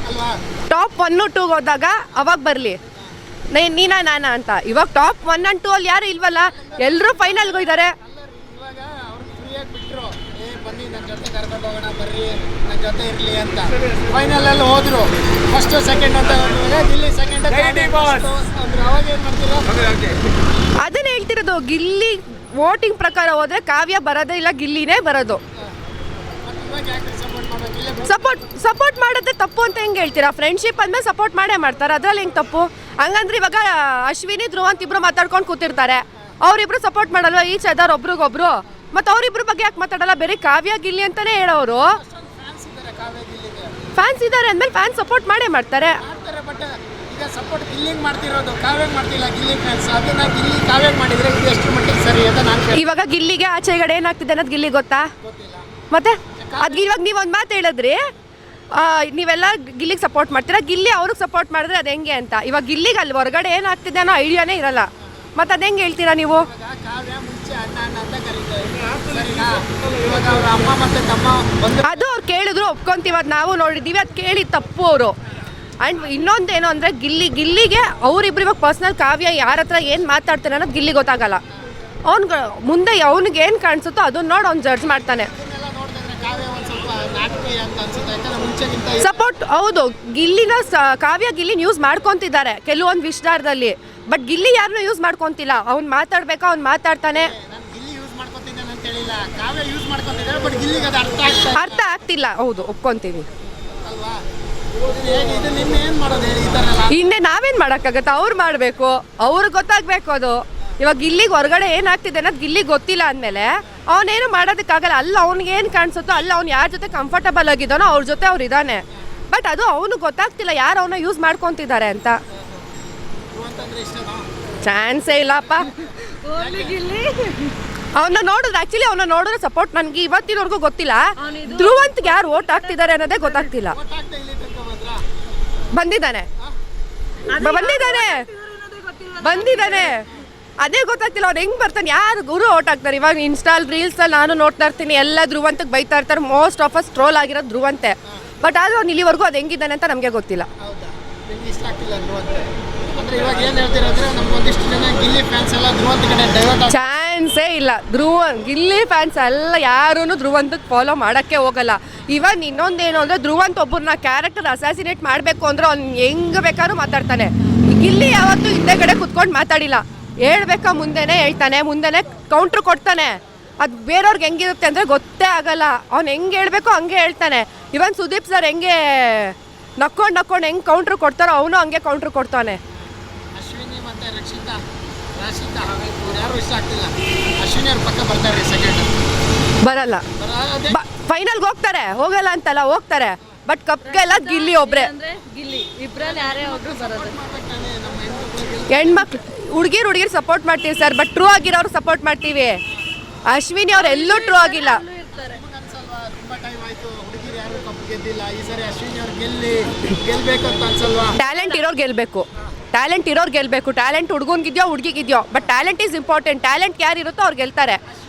ಅಲ್ವಾ?
ಟಾಪ್ 1, 2 ಹೋದಾಗ ಅವಾಗ ಬರಲಿ ನೀನಾ ನಾನಾ ಅಂತ. ಇವಾಗ ಟಾಪ್ 1 and 2 ಅಲ್ಲಿ ಯಾರು ಇಲ್ವಲ್ಲ, ಎಲ್ಲರೂ ಫೈನಲ್ಗೆ ಹೋಗಿದ್ದಾರೆ.
ಇವಾಗ ಅವ್ರಿಗೆ ಫ್ರೀಯಾಗಿ ಬಿಟ್ಟರು, ಬನ್ನಿ ನನ್ನ ಜೊತೆ ಕರ್ಕೊಂಡು ಹೋಗೋಣ, ಬರ್ರಿ ನನ್ನ ಜೊತೆ ಇರಲಿ ಅಂತ. ಫೈನಲಲ್ಲಿ ಹೋದ್ರು, ಫಸ್ಟು ಸೆಕೆಂಡ್ ಅಂತ ಗಿಲ್ಲಿ ಸೆಕೆಂಡ್ ಅಂದ್ರೆ ಅವಾಗ ಏನು ಮಾಡ್ತೀರಾ?
ಅದನ್ನ ಹೇಳ್ತಿರೋದು, ಗಿಲ್ಲಿ ವೋಟಿಂಗ್ ಪ್ರಕಾರ ಹೋದ್ರೆ ಕಾವ್ಯ ಬರೋದೇ ಇಲ್ಲ, ಗಿಲ್ಲಿನೇ ಬರೋದು. ಸಪೋರ್ಟ್ ಮಾಡೋದೇ ತಪ್ಪು ಅಂತ ಹೆಂಗೆ ಹೇಳ್ತೀರಾ? ಫ್ರೆಂಡ್ಶಿಪ್ ಅಂದಮೇಲೆ ಸಪೋರ್ಟ್ ಮಾಡೇ ಮಾಡ್ತಾರೆ, ಅದ್ರಲ್ಲಿ ಹೆಂಗೆ ತಪ್ಪು? ಹಂಗಂದ್ರೆ ಇವಾಗ ಅಶ್ವಿನಿ ಧ್ರುವಂತ್ ಇಬ್ರು ಮಾತಾಡ್ಕೊಂಡು ಕೂತಿರ್ತಾರೆ, ಅವರಿಬ್ರು ಸಪೋರ್ಟ್ ಮಾಡಲ್ವ ಈಚ್ ಅದರ್ ಒಬ್ರಿಗೊಬ್ರು? ಮತ್ತು ಅವರಿಬ್ರು ಬಗ್ಗೆ ಯಾಕೆ ಮಾತಾಡಲ್ಲ? ಬೇರೆ ಕಾವ್ಯ ಗಿಲ್ಲಿ ಅಂತಾನೆ ಹೇಳೋರು. ಫ್ಯಾನ್ಸ್ ಇದ್ದಾರೆ ಅಂದಮೇಲೆ ಫ್ಯಾನ್ಸ್ ಸಪೋರ್ಟ್ ಮಾಡೇ ಮಾಡ್ತಾರೆ.
ಬಟ್ ಈಗ ಸಪೋರ್ಟ್ ಗಿಲ್ಲಿಗೆ ಮಾಡ್ತಿರೋದು, ಕಾವ್ಯಗೆ ಮಾಡ್ತಿಲ್ಲ ಗಿಲ್ಲಿ ಫ್ಯಾನ್ಸ್. ಅದನ್ನ ಗಿಲ್ಲಿ ಕಾವ್ಯಗೆ ಮಾಡಿದ್ರೆ ಇದು ಎಷ್ಟು ಮಟ್ಟಿಗೆ ಸರಿ ಅಂತ ನಾನು
ಇವಾಗ ಗಿಲ್ಲಿಗೆ ಆಚೆಗಡೆ ಏನಾಗ್ತಿದೆ ಅನ್ನೋದು ಗಿಲ್ಲಿ ಗೊತ್ತಾ? ಮತ್ತೆ ಅದು ಇವಾಗ ನೀವೊಂದು ಮಾತು ಹೇಳಿದ್ರಿ, ನೀವೆಲ್ಲ ಗಿಲ್ಲಿಗೆ ಸಪೋರ್ಟ್ ಮಾಡ್ತೀರಾ, ಗಿಲ್ಲಿ ಅವ್ರಿಗೆ ಸಪೋರ್ಟ್ ಮಾಡಿದ್ರೆ ಅದು ಹೆಂಗೆ ಅಂತ. ಇವಾಗ ಗಿಲ್ಲಿಗೆ ಅಲ್ಲಿ ಹೊರಗಡೆ ಏನಾಗ್ತಿದೆ ಅನ್ನೋ ಐಡಿಯಾನೇ ಇರಲ್ಲ, ಮತ್ತು ಅದು ಹೆಂಗೆ ಹೇಳ್ತೀರಾ ನೀವು?
ಕಾವ್ಯ ಮುಂಚೆ ಅಣ್ಣ ಅಂತ ಕರೀತಾರೆ, ಸರಿನಾ? ಇವಾಗ ಅವ್ರ ಅಮ್ಮ ಮತ್ತು ತಮ್ಮ
ಅದು ಅವ್ರು ಕೇಳಿದ್ರು ಒಪ್ಕೊಂತೀವಿ, ಅದು ನಾವು ನೋಡಿದ್ದೀವಿ, ಅದು ಕೇಳಿ ತಪ್ಪು ಅವರು. ಆ್ಯಂಡ್ ಇನ್ನೊಂದೇನು ಅಂದರೆ ಗಿಲ್ಲಿಗೆ ಅವರಿಬ್ರು ಇವಾಗ ಪರ್ಸ್ನಲ್ ಕಾವ್ಯ ಯಾರ ಹತ್ರ ಏನು ಮಾತಾಡ್ತಾನೆ ಅನ್ನೋದು ಗಿಲ್ಲಿ ಗೊತ್ತಾಗಲ್ಲ. ಅವ್ನಿಗೆ ಮುಂದೆ ಅವ್ನಿಗೆ ಏನು ಕಾಣಿಸುತ್ತೋ ಅದನ್ನ ನೋಡಿ ಅವ್ನು ಜಡ್ಜ್ ಮಾಡ್ತಾನೆ. ಸಪೋರ್ಟ್ ಹೌದು, ಗಿಲ್ಲಿನ ಕಾವ್ಯ ಗಿಲ್ಲಿ ಯೂಸ್ ಮಾಡ್ಕೊತಿದ್ದಾರೆ ಕೆಲವೊಂದು ವಿಷಯದಲ್ಲಿ. ಬಟ್ ಗಿಲ್ಲಿ ಯಾರನ್ನೂ ಯೂಸ್ ಮಾಡ್ಕೊತಿಲ್ಲ. ಅವ್ನು ಮಾತಾಡ್ಬೇಕಾ, ಅವ್ನು ಮಾತಾಡ್ತಾನೆ.
ಅರ್ಥ ಆಗ್ತಿಲ್ಲ.
ಹೌದು, ಒಪ್ಕೊಂತೀವಿ.
ಇದು ನಿಮ್ಮ ಏನು ಮಾಡೋದು ಹೇಳಿ ಈ ಥರ ಎಲ್ಲ
ಹಿಂದೆ ನಾವೇನು ಮಾಡೋಕ್ಕಾಗತ್ತೆ, ಅವ್ರು ಮಾಡಬೇಕು, ಅವ್ರಿಗೆ ಗೊತ್ತಾಗಬೇಕು ಅದು. ಇವಾಗ ಗಿಲ್ಲಿಗೆ ಹೊರಗಡೆ ಏನಾಗ್ತಿದೆ ಅನ್ನೋದು ಗಿಲ್ಲಿಗೆ ಗೊತ್ತಿಲ್ಲ ಅಂದಮೇಲೆ ಅವನೇನು ಮಾಡೋದಕ್ಕಾಗಲ್ಲ. ಅಲ್ಲಿ ಅವ್ನಿಗೆ ಏನು ಕಾಣಿಸುತ್ತೋ ಅಲ್ಲಿ ಅವ್ನು ಯಾರ ಜೊತೆ ಕಂಫರ್ಟಬಲ್ ಆಗಿದ್ದಾನೋ ಅವ್ರ ಜೊತೆ ಅವ್ರು ಇದ್ದಾನೆ. ಬಟ್ ಅದು ಅವನು ಗೊತ್ತಾಗ್ತಿಲ್ಲ ಯಾರು ಅವನ್ನ ಯೂಸ್ ಮಾಡ್ಕೊತಿದ್ದಾರೆ ಅಂತ.
ಅಂತಂದ್ರೆ ಇಷ್ಟನಾ?
ಚಾನ್ಸೇ ಇಲ್ಲಪ್ಪ. ಅವನ್ನ ನೋಡಿದ್ರೆ ಆಕ್ಚುಲಿ ಅವನ್ನ ನೋಡಿದ್ರೆ ಸಪೋರ್ಟ್ ನನಗೆ ಇವತ್ತಿನವರೆಗೂ ಗೊತ್ತಿಲ್ಲ. ಧ್ರುವಂತ್ಗೆ ಯಾರು ಓಟ್ ಹಾಕ್ತಿದ್ದಾರೆ ಅನ್ನೋದೇ ಗೊತ್ತಾಗ್ತಿಲ್ಲ.
ಓಟ್ ಹಾಕ್ತಾ ಇಲ್ಲಿ ತನಕ ಬಂದ್ರಾ?
ಬಂದಿದ್ದಾನೆ ಬಂದಿದ್ದಾನೆ ಅದೇ ಗೊತ್ತಾಗ್ತಿಲ್ಲ ಅವ್ನು ಹೆಂಗ್ ಬರ್ತಾನೆ, ಯಾರು ಗುರು ಓಟ್ ಹಾಕ್ತಾರೆ. ಇವಾಗ ಇನ್ಸ್ಟಾಲ್ ರೀಲ್ಸಲ್ಲಿ ನಾನು ನೋಡ್ತಾ ಇರ್ತೀನಿ, ಎಲ್ಲ ಧ್ರುವಂತಕ್ಕೆ ಬೈತಾ ಇರ್ತಾರೆ. ಮೋಸ್ಟ್ ಆಫ್ ಅಸ್ ಟ್ರೋಲ್ ಆಗಿರೋದು ಧ್ರುವಂತೆ. ಬಟ್ ಆದ್ರೆ ಅವ್ನು ಇಲ್ಲಿವರೆಗೂ ಅದು ಹೆಂಗಿದ್ದಾನೆ ಅಂತ ನಮಗೆ ಗೊತ್ತಿಲ್ಲ.
ಹೌದಾ? ನಿಮ್ಗೆ ಇಷ್ಟ ಆಗ್ತಿಲ್ಲ ಧ್ರುವಂತ ಅಂದ್ರೆ ಇವಾಗ ಏನು ಹೇಳ್ತೀರಾ ಅಂದ್ರೆ ನಮ್ಗೊಂದಿಷ್ಟು ಜನ ಗಿಲ್ಲಿ ಫ್ಯಾನ್ಸ್ ಎಲ್ಲ ಧ್ರುವಂತ ಕಡೆ ಡೈವರ್ಟ್
ಚಾನ್ಸೇ ಇಲ್ಲ. ಗಿಲ್ಲಿ ಫ್ಯಾನ್ಸ್ ಎಲ್ಲ ಯಾರೂ ಧ್ರುವಂತಕ್ಕೆ ಫಾಲೋ ಮಾಡೋಕ್ಕೆ ಹೋಗಲ್ಲ. ಇವನ್ ಇನ್ನೊಂದೇನು ಅಂದರೆ ಧ್ರುವಂತ್ ಒಬ್ಬರನ್ನ ಕ್ಯಾರೆಕ್ಟರ್ ಅಸಾಸಿನೇಟ್ ಮಾಡಬೇಕು ಅಂದ್ರೆ ಅವ್ನು ಹೆಂಗೆ ಬೇಕಾದ್ರೂ ಮಾತಾಡ್ತಾನೆ. ಗಿಲ್ಲಿ ಯಾವತ್ತೂ ಹಿಂದೆಗಡೆ ಕುತ್ಕೊಂಡು ಮಾತಾಡಿಲ್ಲ. ಹೇಳ್ಬೇಕಾ ಮುಂದೆನೇ ಹೇಳ್ತಾನೆ, ಮುಂದೆನೇ ಕೌಂಟ್ರ್ ಕೊಡ್ತಾನೆ. ಅದು ಬೇರೆಯವ್ರಿಗೆ ಹೆಂಗಿರುತ್ತೆ ಅಂದರೆ ಗೊತ್ತೇ ಆಗಲ್ಲ. ಅವ್ನು ಹೆಂಗೆ ಹೇಳ್ಬೇಕೋ ಹಂಗೆ ಹೇಳ್ತಾನೆ. ಇವನ್ ಸುದೀಪ್ ಸರ್ ಹೆಂಗೆ ನಕ್ಕೊಂಡು ಹೆಂಗೆ ಕೌಂಟ್ರ್ ಕೊಡ್ತಾರೋ ಅವನು ಹಂಗೆ ಕೌಂಟ್ರ್ ಕೊಡ್ತಾನೆ.
ಅಶ್ವಿನಿ ಮತ್ತೆ ರಾಶಿತಾ ಯಾರು ಇಷ್ಟ ಆಗ್ತಿಲ್ಲ. ಅಶ್ವಿನಿ ಅವ್ರ ಪಕ್ಕ ಬರ್ತಾರೆ ಸೆಕೆಂಡ್
ಬರಲ್ಲ. ಫೈನಲ್ಗೆ ಹೋಗಲ್ಲ ಅಂತಲ್ಲ, ಹೋಗ್ತಾರೆ. ಬಟ್ ಕಪ್ಗೆಲ್ಲ ಗಿಲ್ಲಿ ಒಬ್ರೆ. ಹೆಣ್ಮಕ್ಳು ಹುಡುಗಿರು ಸಪೋರ್ಟ್ ಮಾಡ್ತೀವಿ ಸರ್, ಬಟ್ ಟ್ರೂ ಆಗಿರೋರು ಸಪೋರ್ಟ್ ಮಾಡ್ತೀವಿ. ಅಶ್ವಿನಿ ಅವ್ರು ಎಲ್ಲೂ ಟ್ರೂ ಆಗಿಲ್ಲ.
ತುಂಬಾ ಟೈಮ್ ಆಯ್ತು ಹುಡುಗಿರು ಯಾರು ಕಪ್ ಗೆದ್ದಿಲ್ಲ. ಈ ಸರಿ ಅಶ್ವಿನಿ ಅವ್ರು ಗೆಲ್ಬೇಕು ಅಂತ ಅನ್ಸಲ್ವಾ?
ಟ್ಯಾಲೆಂಟ್ ಇರೋರು ಗೆಲ್ಬೇಕು. ಟ್ಯಾಲೆಂಟ್ ಹುಡುಗನ್ಗಿದ್ಯೋ ಹುಡುಗಿಗಿದ್ಯೋ, but talent is important. Talent ಯಾರು ಇರುತ್ತೋ ಅವ್ರು ಗೆಲ್ತಾರೆ.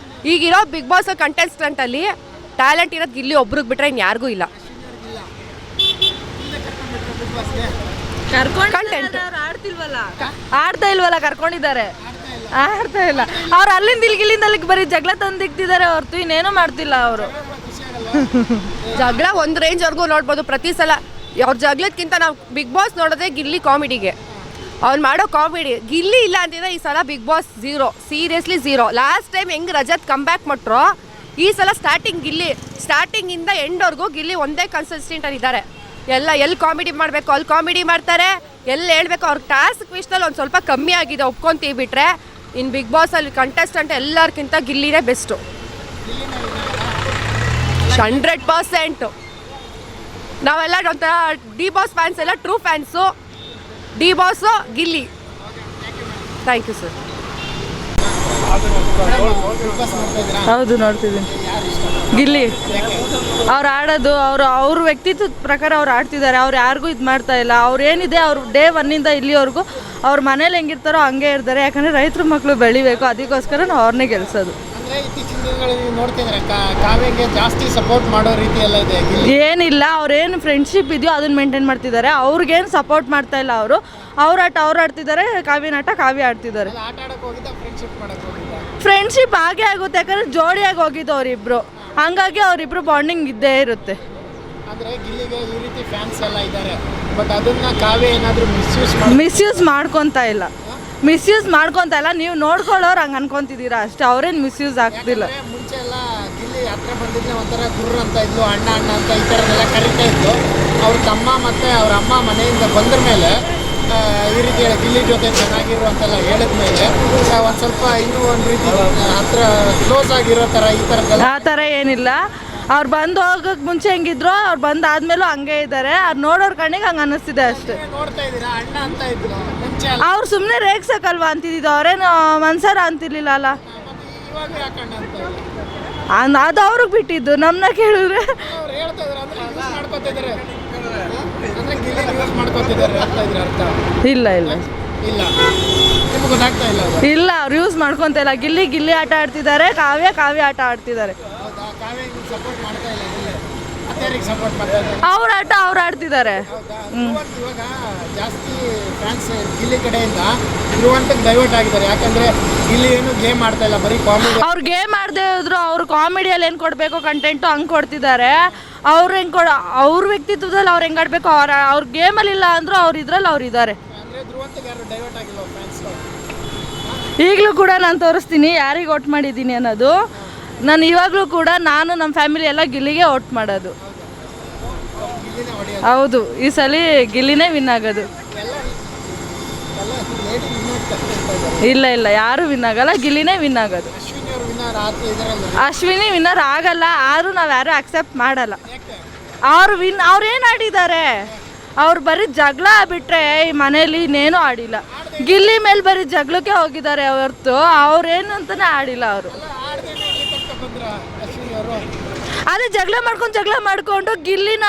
ಈಗಿರೋ ಬಿಗ್ ಬಾಸ್ ಕಂಟೆಸ್ಟೆಂಟಲ್ಲಿ ಟ್ಯಾಲೆಂಟ್ ಇರೋದು ಗಿಲ್ಲಿ ಒಬ್ರಿಗೆ ಬಿಟ್ರೆ ಇನ್ನು ಯಾರಿಗೂ ಇಲ್ಲ.
ಆಡ್ತಾ ಇಲ್ವಲ್ಲ, ಕರ್ಕೊಂಡಿದ್ದಾರೆ. ಆಡ್ತಾ ಇಲ್ಲ ಅವ್ರು. ಅಲ್ಲಿಂದ ಇಲ್ಲಿಗೆ ಬರೀ ಜಗಳ ತಂದಿಕ್ತಿದ್ದಾರೆ ಹೊರತು ಇನ್ನೇನು ಮಾಡ್ತಿಲ್ಲ ಅವರು.
ಜಗಳ ಒಂದು ರೇಂಜ್ವರೆಗೂ ನೋಡ್ಬೋದು. ಪ್ರತಿ ಸಲ ಅವ್ರ ಜಗಳಕ್ಕಿಂತ ನಾವು ಬಿಗ್ ಬಾಸ್ ನೋಡೋದೇ ಗಿಲ್ಲಿ ಕಾಮಿಡಿಗೆ. ಅವ್ನು ಮಾಡೋ ಕಾಮಿಡಿ. ಗಿಲ್ಲಿ ಇಲ್ಲ ಅಂತಿದ್ರೆ ಈ ಸಲ Bigg Boss 0, seriously 0. Last time ಹೆಂಗೆ ರಜತ್ ಕಮ್ಬ್ಯಾಕ್ ಮಾಡ್ರು, ಈ ಸಲ ಸ್ಟಾರ್ಟಿಂಗಿಂದ ಎಂಡ್ವರೆಗೂ ಗಿಲ್ಲಿ ಒಂದೇ ಕನ್ಸಿಸ್ಟೆಂಟಲ್ಲಿ ಇದ್ದಾರೆ. ಎಲ್ಲಿ ಕಾಮಿಡಿ ಮಾಡಬೇಕು ಅಲ್ಲಿ ಕಾಮಿಡಿ ಮಾಡ್ತಾರೆ, ಎಲ್ಲಿ ಹೇಳ್ಬೇಕು. ಅವ್ರ ಟಾಸ್ಕ್ ವಿಷಯದಲ್ಲಿ ಒಂದು ಸ್ವಲ್ಪ ಕಮ್ಮಿ ಆಗಿದೆ, ಒಪ್ಕೊಂತೀವಿ. ಬಿಟ್ರೆ ಇನ್ನು ಬಿಗ್ ಬಾಸಲ್ಲಿ ಕಂಟೆಸ್ಟೆಂಟ್ ಎಲ್ಲರಿಗಿಂತ ಗಿಲ್ಲಿನೇ ಬೆಸ್ಟು. 100%. ನಾವೆಲ್ಲ ಒಂಥರ ಡಿ ಬಾಸ್ ಫ್ಯಾನ್ಸ್ ಎಲ್ಲ true fans. D boss Gilli. Thank you sir.
ಹೌದು, ನೋಡ್ತಿದ್ದೀನಿ. ಗಿಲ್ಲಿ ಅವ್ರು ಆಡೋದು, ಅವ್ರ ವ್ಯಕ್ತಿತ್ವದ ಪ್ರಕಾರ ಅವ್ರು ಆಡ್ತಿದ್ದಾರೆ. ಅವ್ರು ಯಾರಿಗೂ ಇದು ಮಾಡ್ತಾ ಇಲ್ಲ. ಅವ್ರು ಏನಿದೆ ಅವ್ರು ಡೇ 1 ಇಲ್ಲಿವರೆಗೂ ಅವ್ರ ಮನೇಲಿ ಹೆಂಗಿರ್ತಾರೋ ಹಂಗೆ ಇರ್ತಾರೆ. ಯಾಕಂದರೆ ರೈತರ ಮಕ್ಕಳು ಬೆಳಿಬೇಕು, ಅದಕ್ಕೋಸ್ಕರ ನಾವು ಅವ್ರನ್ನೇ ಗೆಲ್ಸೋದು.
ಅಂದ್ರೆ ಇತ್ತೀಚಿನ ದಿನಗಳಲ್ಲಿ ನೋಡ್ತಿದ್ರೆ ಕಾವ್ಯಗೆ ಜಾಸ್ತಿ ಸಪೋರ್ಟ್ ಮಾಡೋ ರೀತಿ ಎಲ್ಲ ಇದೆ.
ಏನಿಲ್ಲ, ಅವ್ರೇನು ಫ್ರೆಂಡ್ಶಿಪ್ ಇದೆಯೋ ಅದನ್ನ ಮೇಂಟೈನ್ ಮಾಡ್ತಿದ್ದಾರೆ. ಅವ್ರಿಗೇನು ಸಪೋರ್ಟ್ ಮಾಡ್ತಾ ಇಲ್ಲ. ಅವ್ರ ಆಟ ಅವ್ರು ಆಡ್ತಿದ್ದಾರೆ, ಕಾವ್ಯನ ಆಟ ಕಾವ್ಯ ಆಡ್ತಿದ್ದಾರೆ.
ಆಟ ಆಡಕ್ಕೆ ಹೋಗಿದ್ದ ಫ್ರೆಂಡ್ಶಿಪ್ ಮಾಡಕ್ಕೆ ಹೋಗಿದ್ದ.
ಫ್ರೆಂಡ್ಶಿಪ್ ಹಾಗೆ ಆಗುತ್ತೆ, ಯಾಕಂದ್ರೆ ಜೋಡಿಯಾಗಿ ಹೋಗಿದ್ದು ಅವರಿಬ್ರು. ಹಂಗಾಗಿ ಅವರಿಬ್ರು ಬಾಂಡಿಂಗ್ ಇದ್ದೇ ಇರುತ್ತೆ.
ಅಂದ್ರೆ ಗಿಲ್ಲಿಗೆ ಈ ರೀತಿ ಫ್ಯಾನ್ಸ್ ಎಲ್ಲ ಇದ್ದಾರೆ, ಬಟ್ ಅದನ್ನ ಕಾವ್ಯ ಏನಾದರೂ
ಮಿಸ್ಯೂಸ್ ಮಾಡ್ಕೊತಾ ಇಲ್ಲ. ನೀವು ನೋಡ್ಕೊಳ್ಳೋರು ಹಂಗೆ ಅನ್ಕೊಂತಿದ್ದೀರಾ ಅಷ್ಟೇ. ಅವ್ರೇನು ಮಿಸ್ಯೂಸ್ ಆಗ್ತಿಲ್ಲ.
ಮುಂಚೆ ಎಲ್ಲ ಗಿಲ್ಲಿ ಹತ್ರ ಬಂದಿದ್ದೆ ಒಂಥರ ಗುರ್ರ ಅಂತ ಇದ್ಲು, ಅಣ್ಣ ಅಂತ ಈ ಥರದ್ದೆಲ್ಲ ಕರೀತಾ ಇದ್ದು. ಅವ್ರ ತಮ್ಮ ಮತ್ತು ಅವ್ರ ಅಮ್ಮ ಮನೆಯಿಂದ ಬಂದ್ರ ಮೇಲೆ ಈ ರೀತಿ ಗಿಲ್ಲಿ ಜೊತೆ ಚೆನ್ನಾಗಿರೋ ಅಂತೆಲ್ಲ ಹೇಳಿದ್ಮೇಲೆ ಒಂದು ಸ್ವಲ್ಪ ಇನ್ನೂ ಒಂದು ರೀತಿ ಹತ್ರ ಕ್ಲೋಸ್ ಆಗಿರೋ ಥರ ಈ ಥರದ್ದೆಲ್ಲ.
ಆ ಥರ ಏನಿಲ್ಲ. ಅವ್ರು ಬಂದು ಹೋಗೋಕೆ ಮುಂಚೆ ಹೆಂಗಿದ್ರು, ಅವ್ರು ಬಂದಾದ್ಮೇಲೂ ಹಂಗೆ ಇದ್ದಾರೆ. ಅವ್ರು ನೋಡೋರ್ ಕಣ್ಣಿಗೆ ಹಂಗೆ ಅನ್ನಿಸ್ತಿದೆ ಅಷ್ಟೇ.
ನೋಡ್ತಾ ಇದ್ದೀರಾ, ಅಣ್ಣ ಅಂತ ಇದ್ರು ಮುಂಚೆ.
ಅವ್ರು ಸುಮ್ಮನೆ ರೇಗ್ಸಕ್ಕಲ್ವಾ ಅಂತಿದ್ದು, ಅವ್ರೇನು ಮನ್ಸಾರ ಅಂತಿರ್ಲಿಲ್ಲ ಅಲ್ಲ.
ಇವಾಗ ಯಾಕಣ್ಣ ಅಂತ
ಅದು ಅವ್ರಿಗೆ ಬಿಟ್ಟಿದ್ದು, ನಮ್ಮನ್ನ ಕೇಳಿದ್ರೆ
ಅವ್ರು ಹೇಳ್ತಾ ಇದ್ದಾರೆ. ಅಂದ್ರೆ ಯೂಸ್ ಮಾಡ್ಕೊತಿದ್ದಾರೆ, ಅಂದ್ರೆ ಗಿಲ್ಲಿ ಯೂಸ್ ಮಾಡ್ಕೊತಿದ್ದಾರೆ ಅಂತ ಇದ್ರೆ ಅರ್ಥ.
ಇಲ್ಲ
ನಿಮ್ಗೆ ಗೊತ್ತಾಗ್ತಾ ಇಲ್ಲ.
ಇಲ್ಲ, ಅವ್ರು ಯೂಸ್ ಮಾಡ್ಕೊತ ಇಲ್ಲ. ಗಿಲ್ಲಿ ಆಟ ಆಡ್ತಿದ್ದಾರೆ, ಕಾವ್ಯ ಆಟ ಆಡ್ತಿದ್ದಾರೆ.
ಹೌದಾ? ಕಾವ್ಯ ಸಪೋರ್ಟ್ ಮಾಡ್ತಾ ಇಲ್ಲ ಗಿಲ್ಲಿ, ಅತ್ಯಾರಿಗೆ ಸಪೋರ್ಟ್ ಮಾಡ್ತಾ ಇದ್ದಾರೆ.
ಅವ್ರ ಆಟ ಅವ್ರು ಆಡ್ತಿದ್ದಾರೆ.
ಇವಾಗ ಜಾಸ್ತಿ ಫ್ಯಾನ್ಸ್ ಗಿಲ್ಲಿ ಕಡೆಯಿಂದ ಧ್ರುವಂತಕ್ಕೆ ಡೈವರ್ಟ್ ಆಗಿದ್ದಾರೆ. ಯಾಕಂದ್ರೆ ಗಿಲ್ಲಿ ಏನು ಗೇಮ್ ಆಡ್ತಾ ಇಲ್ಲ, ಬರೀ ಕಾಮಿಡಿ.
ಅವ್ರು ಗೇಮ್ ಆಡದೆ ಇದ್ರು, ಅವ್ರು ಕಾಮಿಡಿಯಲ್ಲಿ ಏನು ಕೊಡಬೇಕು ಕಂಟೆಂಟು ಹಂಗೆ ಕೊಡ್ತಿದ್ದಾರೆ. ಅವ್ರು ಹೆಂಗೆ ಅವ್ರ ವ್ಯಕ್ತಿತ್ವದಲ್ಲಿ ಅವ್ರು ಹೆಂಗೆ ಆಡಬೇಕು, ಅವ್ರ ಗೇಮಲ್ಲಿ ಇಲ್ಲ ಅಂದರೂ ಅವ್ರು ಇದ್ರಲ್ಲಿ ಅವ್ರು ಇದ್ದಾರೆ.
ಅಂದ್ರೆ ಧ್ರುವಂತಕ್ಕೆ ಯಾರು ಡೈವರ್ಟ್ ಆಗಿಲ್ಲ ಫ್ಯಾನ್ಸ್.
ಈಗಲೂ ಕೂಡ ನಾನು ತೋರಿಸ್ತೀನಿ ಯಾರಿಗೆ ಓಟ್ ಮಾಡಿದ್ದೀನಿ ಅನ್ನೋದು. ನಾನು ಇವಾಗಲೂ ಕೂಡ ನಮ್ಮ ಫ್ಯಾಮಿಲಿ ಎಲ್ಲ ಗಿಲ್ಲಿಗೆ ಓಟ್ ಮಾಡೋದು.
ಗಿಲ್ಲಿನೇ ಹೊಡೆಯೋದು.
ಹೌದು ಈ ಸಲ ಗಿಲ್ಲಿನೇ ವಿನ್ ಆಗೋದು.
ಎಲ್ಲ ಲೇಡಿ ವಿನ್ ಆಗ್ತಾರೆ.
ಇಲ್ಲ ಇಲ್ಲ ಯಾರು ವಿನ್ ಆಗಲ್ಲ, ಗಿಲ್ಲಿನೇ ವಿನ್ ಆಗೋದು.
ಅಶ್ವಿನಿ ಅವ್ರು ವಿನ್ನರ್ ಆಗ್ತಾ ಇದಾರಲ್ಲ,
ಅಶ್ವಿನಿ ವಿನ್ನರ್ ಆಗಲ್ಲ, ಆದರೂ ನಾವು ಯಾರು ಅಕ್ಸೆಪ್ಟ್ ಮಾಡಲ್ಲ.
ಯಾಕೆ?
ಅವ್ರು ಏನು ಆಡಿದ್ದಾರೆ? ಅವ್ರು ಬರೀ ಜಗಳ ಬಿಟ್ಟರೆ ಈ ಮನೇಲಿ ಇನ್ನೇನು ಆಡಿಲ್ಲ. ಗಿಲ್ಲಿ ಮೇಲೆ ಬರೀ ಜಗಳಕ್ಕೆ ಹೋಗಿದ್ದಾರೆ ಹೊರತು ಅವ್ರೇನು ಅಂತಲೇ ಆಡಿಲ್ಲ ಅವರು.
ಆಡ್ದೇನೆ ಇಲ್ಲಿ ತನಕ ಬಂದ್ರ ಅಶ್ವಿನಿ ಅವರು.
ಅದೇ ಜಗಳ ಮಾಡಿಕೊಂಡು ಗಿಲ್ಲಿನ